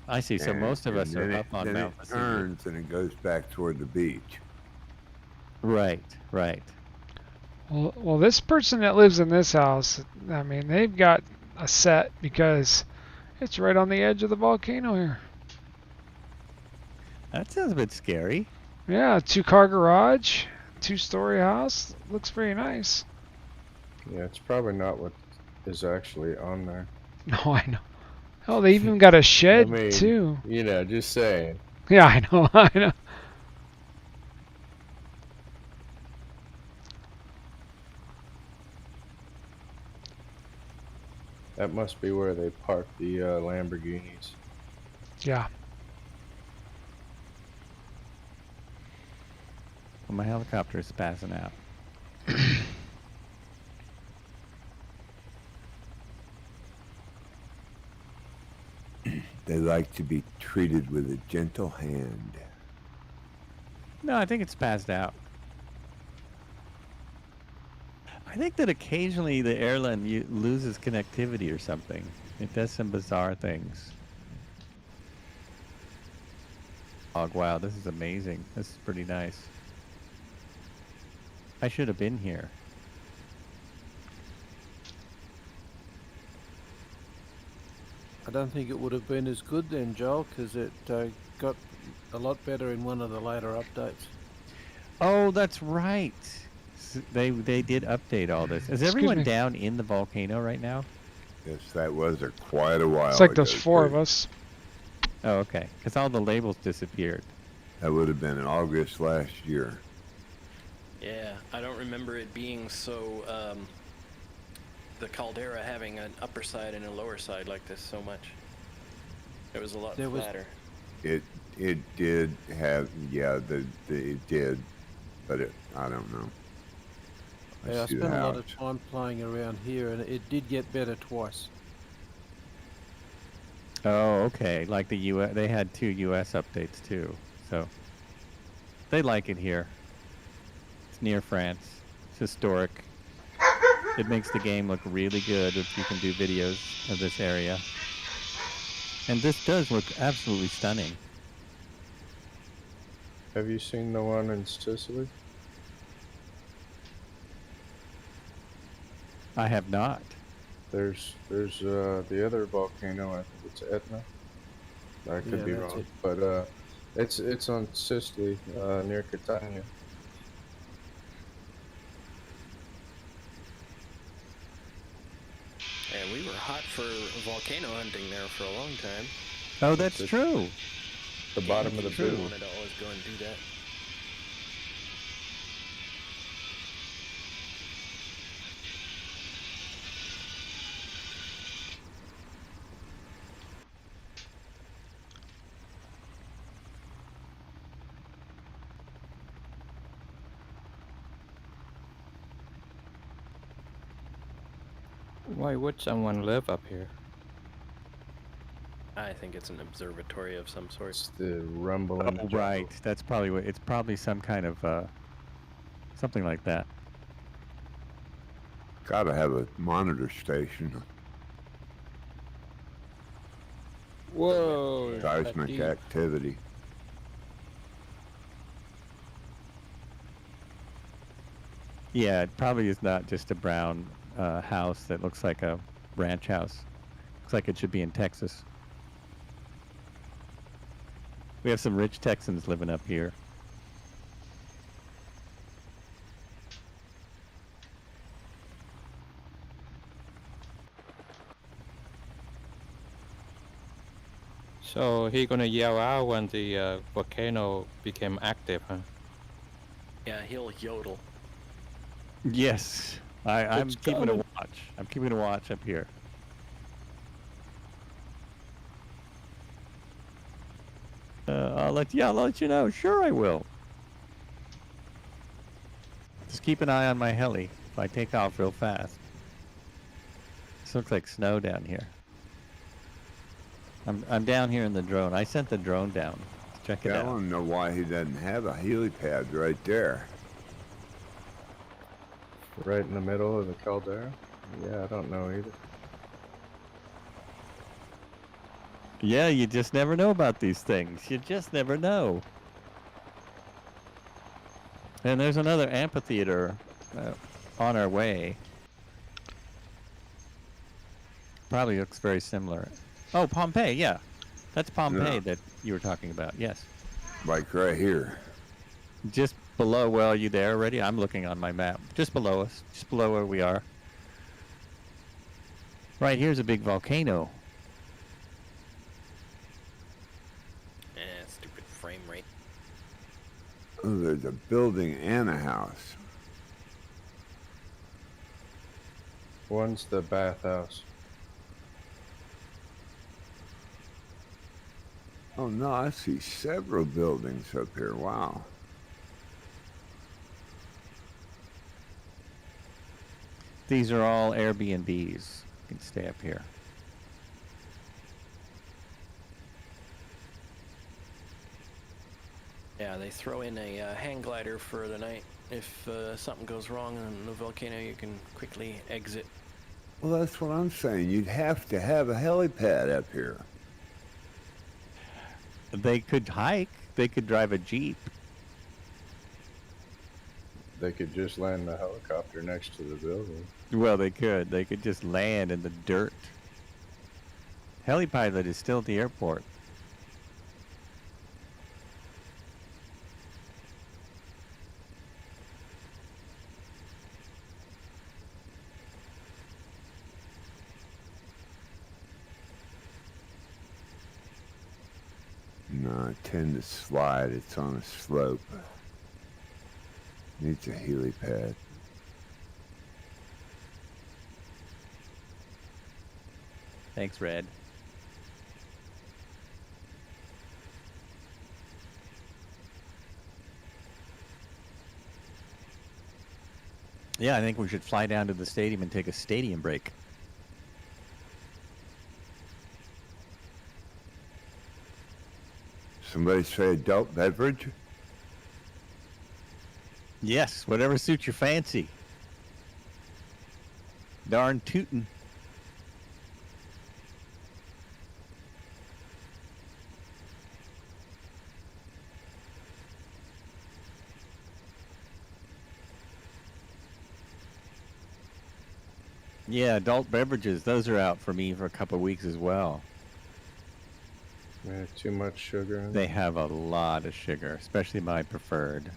I see. So most of us are up on then Mount it Vesuvius. turns and it goes back toward the beach. Right, right. Well, this person that lives in this house, I mean, they've got a set because it's right on the edge of the volcano here. That sounds a bit scary. Yeah, 2-car garage, 2-story house. Looks pretty nice. Yeah, it's probably not what is actually on there. No, I know. Oh, they even got a shed mean- too. Just saying. Yeah, I know. I know. That must be where they park the Lamborghinis. Yeah. Well, my helicopter is spazzing out. They like to be treated with a gentle hand. No, I think it's spazzed out. I think that occasionally the airline loses connectivity or something. It does some bizarre things. Oh, wow, this is amazing. This is pretty nice. I should have been here. I don't think it would have been as good then, Joel, because it got a lot better in one of the later updates. Oh, that's right. They did update all this. Is everyone me. down in the volcano right now? Yes, that was quite a while It's like ago. there's 4 of too. us. Oh, okay. Because all the labels disappeared. That would have been in August last year. Yeah, I don't remember it being so, the caldera having an upper side and a lower side like this so much. It was a lot There was- flatter. It did have, yeah, it did, but I don't know. Yeah, I see the spent a lot of house. time playing around here, and it did get better twice. Oh, okay. Like the US, they had 2 US updates too. So they like it here. It's near France. It's historic. It makes the game look really good if you can do videos of this area. And this does look absolutely stunning. Have you seen the one in Sicily? I have not. There's the other volcano. I think it's Etna. I could Yeah, be that's wrong, it. but it's on Sicily near Catania. And we were hot for volcano hunting there for a long time. Oh, that's true. The bottom of the True. boot. Wanted to always go and do that. Why would someone live up here? I think it's an observatory of some sort. It's the rumble in the Oh, jungle. right. That's probably what. It's probably some kind of something like that. Gotta have a monitor station. Whoa! Seismic deep. activity. Yeah, it probably is not just a brown house that looks like a ranch house. Looks like it should be in Texas. We have some rich Texans living up here. So he gonna yell out when the volcano became active, huh? Yeah, he'll yodel. Yes, I'm It's keeping a coming. watch. I'm keeping a watch up here. I'll let you know. Sure, I will. Just keep an eye on my heli if I take off real fast. This looks like snow down here. I'm down here in the drone. I sent the drone down to check it I out. want to know why he doesn't have a helipad right there. Right in the middle of the caldera? Yeah, I don't know either. Yeah, you just never know about these things. You just never know. And there's another amphitheater on our way. Probably looks very similar. Oh, Pompeii, yeah. That's Pompeii Yeah. that you were talking about, yes. Like right here. Just below, well, are you there already? I'm looking on my map. Just below us, just below where we are. Right here's a big volcano. Stupid frame rate. Oh, there's a building and a house. One's the bathhouse. Oh no, I see several buildings up here. Wow. These are all Airbnbs. You can stay up here. Yeah, they throw in a hang glider for the night. If something goes wrong on the volcano, you can quickly exit. Well, that's what I'm saying. You'd have to have a helipad up here. They could hike. They could drive a Jeep. They could just land the helicopter next to the building. Well, they could. They could just land in the dirt. Helipilot is still at the airport. No, I tend to slide. It's on a slope. Needs a helipad. Thanks, Red. Yeah, I think we should fly down to the stadium and take a stadium break. Somebody say adult beverage? Yes, whatever suits your fancy. Darn tootin'. Yeah, adult beverages, those are out for me for a couple of weeks as well. Yeah, too much sugar in They it. have a lot of sugar, especially my preferred.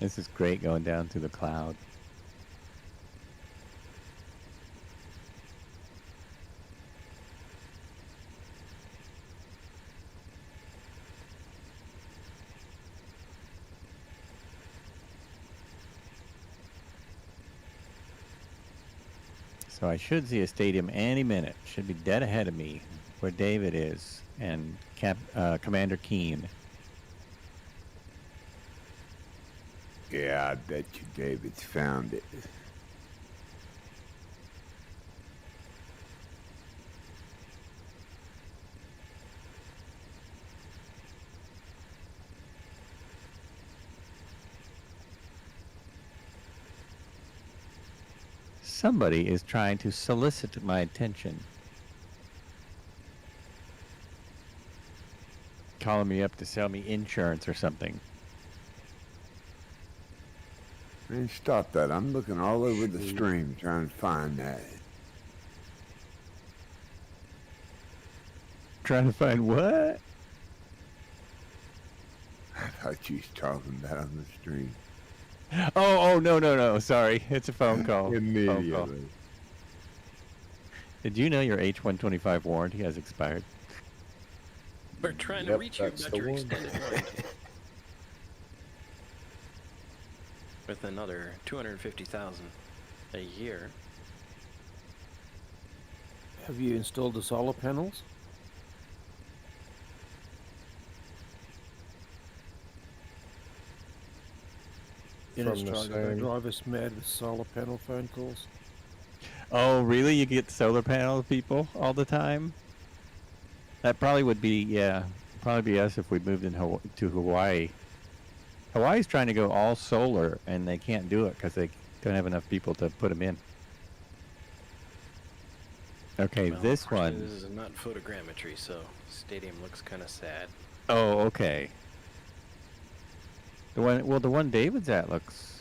This is great going down through the cloud. So I should see a stadium any minute. Should be dead ahead of me, where David is, and Commander Keen. Yeah, I bet you David's found it. Somebody is trying to solicit my attention. Calling me up to sell me insurance or something. Man, stop that. I'm looking all over the stream trying to find that. Trying to find what? I thought you was talking about on the stream. Oh, no. Sorry. It's a phone call. Immediately. Phone call. Did you know your H-125 warranty has expired? We're trying to Yep, reach you that's about the your one. extended warranty. With another 250,000 a year. Have you installed the solar panels? In From the Australia, they same- drive us mad with solar panel phone calls. Oh, really? You get solar panel people all the time? That probably would be, yeah, probably be us if we moved in to Hawaii. Hawaii's trying to go all solar, and they can't do it because they don't have enough people to put them in. Okay, Well, this unfortunately, one. This is not photogrammetry, so stadium looks kind of sad. Oh, okay. The one David's at looks.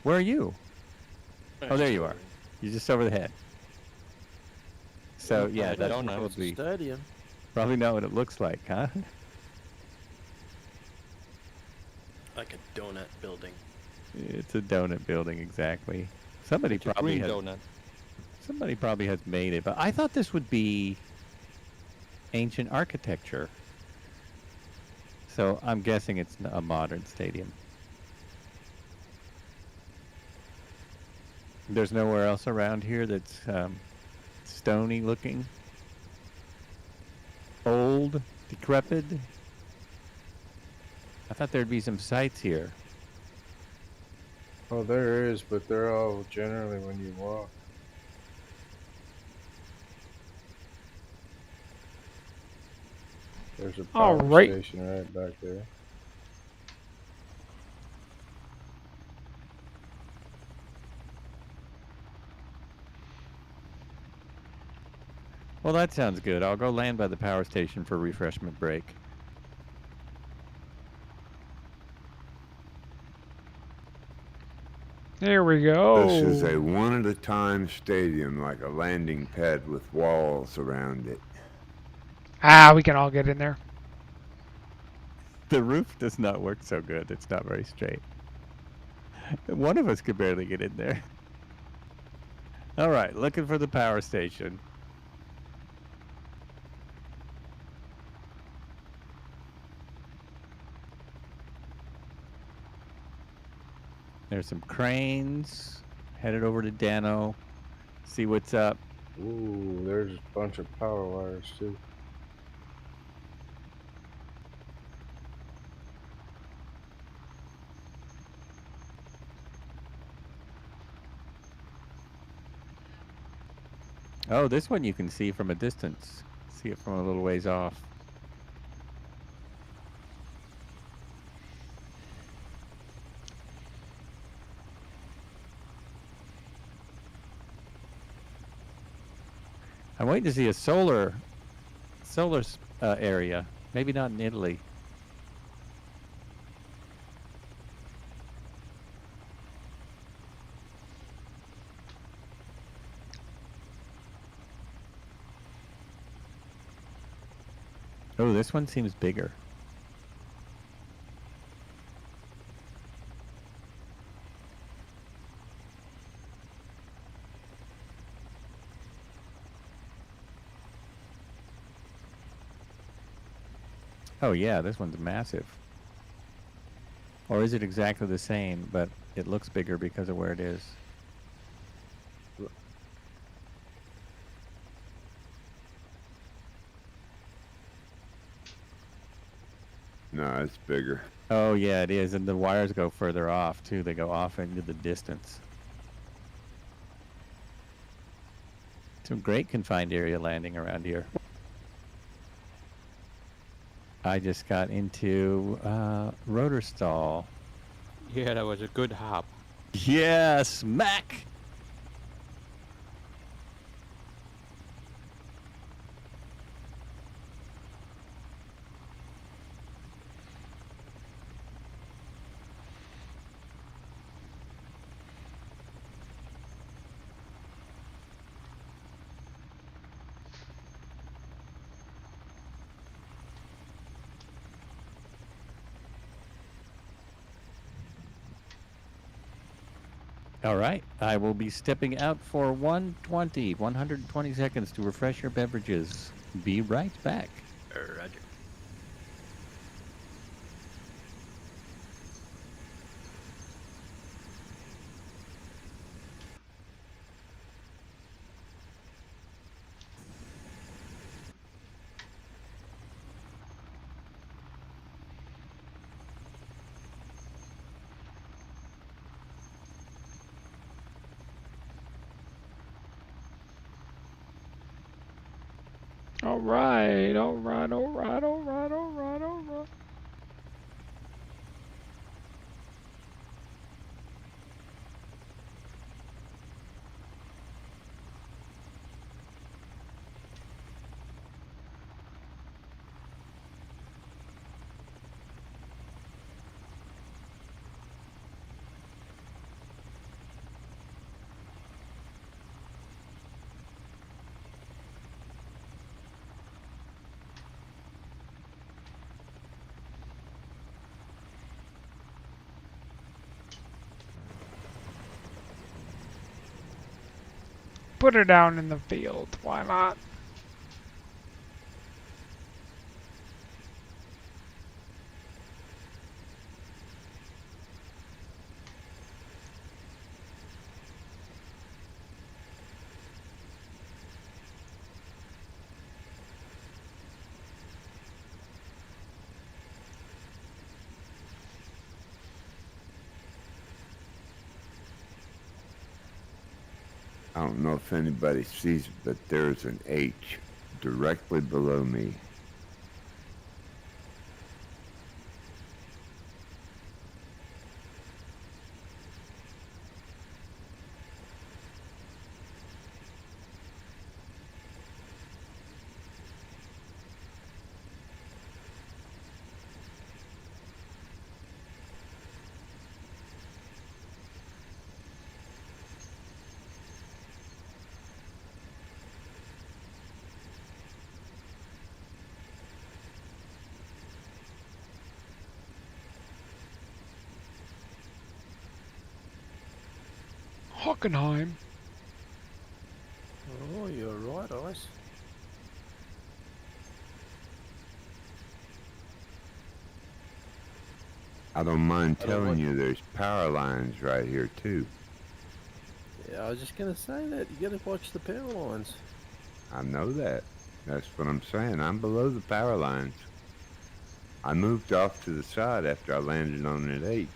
Where are you? Oh, there you are. You're just over the head. So yeah, that's don't know. probably Stadium. probably not what it looks like, huh? Like a donut building. It's a donut building, exactly. Somebody It's a probably green has. donut. Somebody probably has made it, but I thought this would be ancient architecture. So I'm guessing it's a modern stadium. There's nowhere else around here that's stony looking, old, decrepit. I thought there'd be some sites here. Oh, there is, but they're all generally when you walk. There's a power Alright. station right back there. Well, that sounds good. I'll go land by the power station for refreshment break. There we go. This is a one-at-a-time stadium, like a landing pad with walls around it. Ah, we can all get in there. The roof does not work so good. It's not very straight. One of us could barely get in there. All right, looking for the power station. There's some cranes. Headed over to Dano. See what's up. Ooh, there's a bunch of power wires too. Oh, this one you can see from a distance. See it from a little ways off. I'm waiting to see a solar area. Maybe not in Italy. Oh, this one seems bigger. Oh yeah, this one's massive. Or is it exactly the same, but it looks bigger because of where it is? No, it's bigger. Oh yeah, it is, and the wires go further off too. They go off into the distance. Some great confined area landing around here. I just got into rotor stall. Yeah, that was a good hop. Yeah, smack! All right, I will be stepping out for 120 seconds to refresh your beverages. Be right back. Roger. All right, all right, all right, all right, all right, all right. Put her down in the field. Why not? I don't know if anybody sees it, but there's an H directly below me. Hockenheim. Oh, you're right, Ice. I don't mind I don't telling want- you there's power lines right here too. Yeah, I was just gonna say that. You gotta watch the power lines. I know that. That's what I'm saying. I'm below the power lines. I moved off to the side after I landed on that H.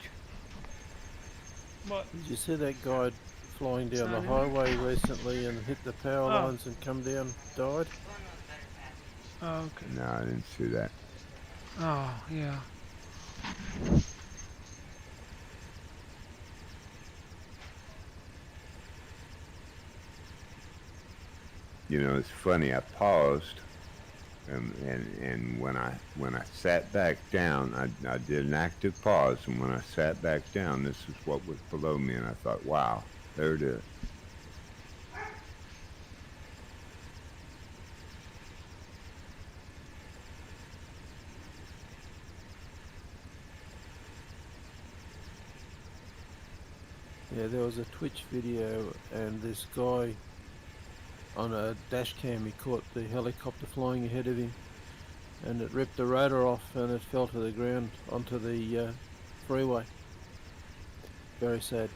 What? Did you see that guy flying down the Sign in? highway recently and hit the power Oh. lines and come down, died? Oh, okay. No, I didn't see that. Oh, yeah. You know, it's funny. I paused, and when I sat back down, I did an active pause, and when I sat back down, this is what was below me, and I thought, wow, there it is. Yeah, there was a Twitch video and this guy on a dash cam, he caught the helicopter flying ahead of him and it ripped the rotor off and it fell to the ground onto the freeway. Very sad.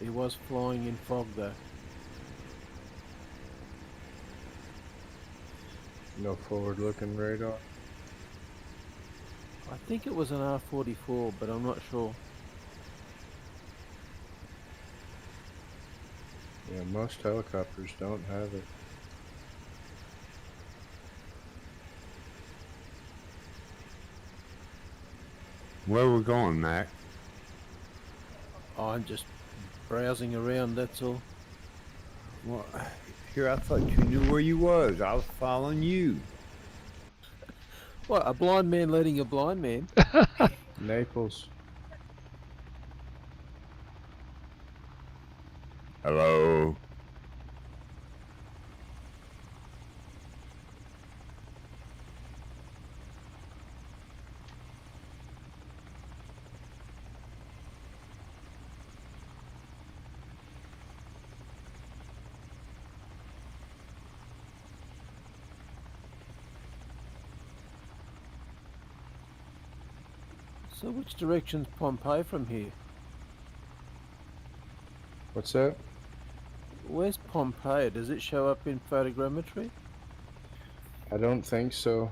He was flying in fog though. No forward-looking radar. I think it was an R-44, but I'm not sure. Yeah, most helicopters don't have it. Where we going, Mac? I'm just browsing around, that's all. Well, here I thought you knew where you was. I was following you. What, a blind man leading a blind man? Naples. Hello. So which direction's Pompeii from here? What's that? Where's Pompeii? Does it show up in photogrammetry? I don't think so.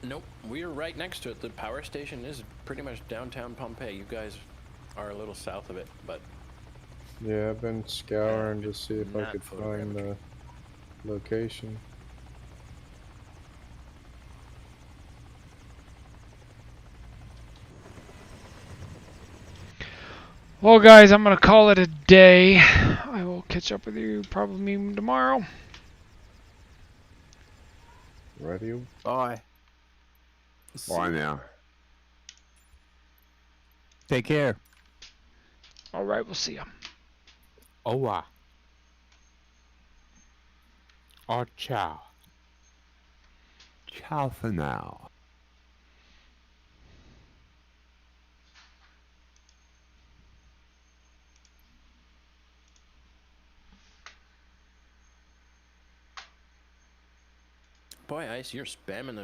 Nope, we're right next to it. The power station is pretty much downtown Pompeii. You guys are a little south of it, but Yeah, I've been scouring to see if I not could find the location. Well, guys, I'm going to call it a day. I will catch up with you probably tomorrow. Radio? Bye. Why now? Take care. All right, we'll see you. Owa. Or ciao. Ciao for now. boy, Ice, you're spamming the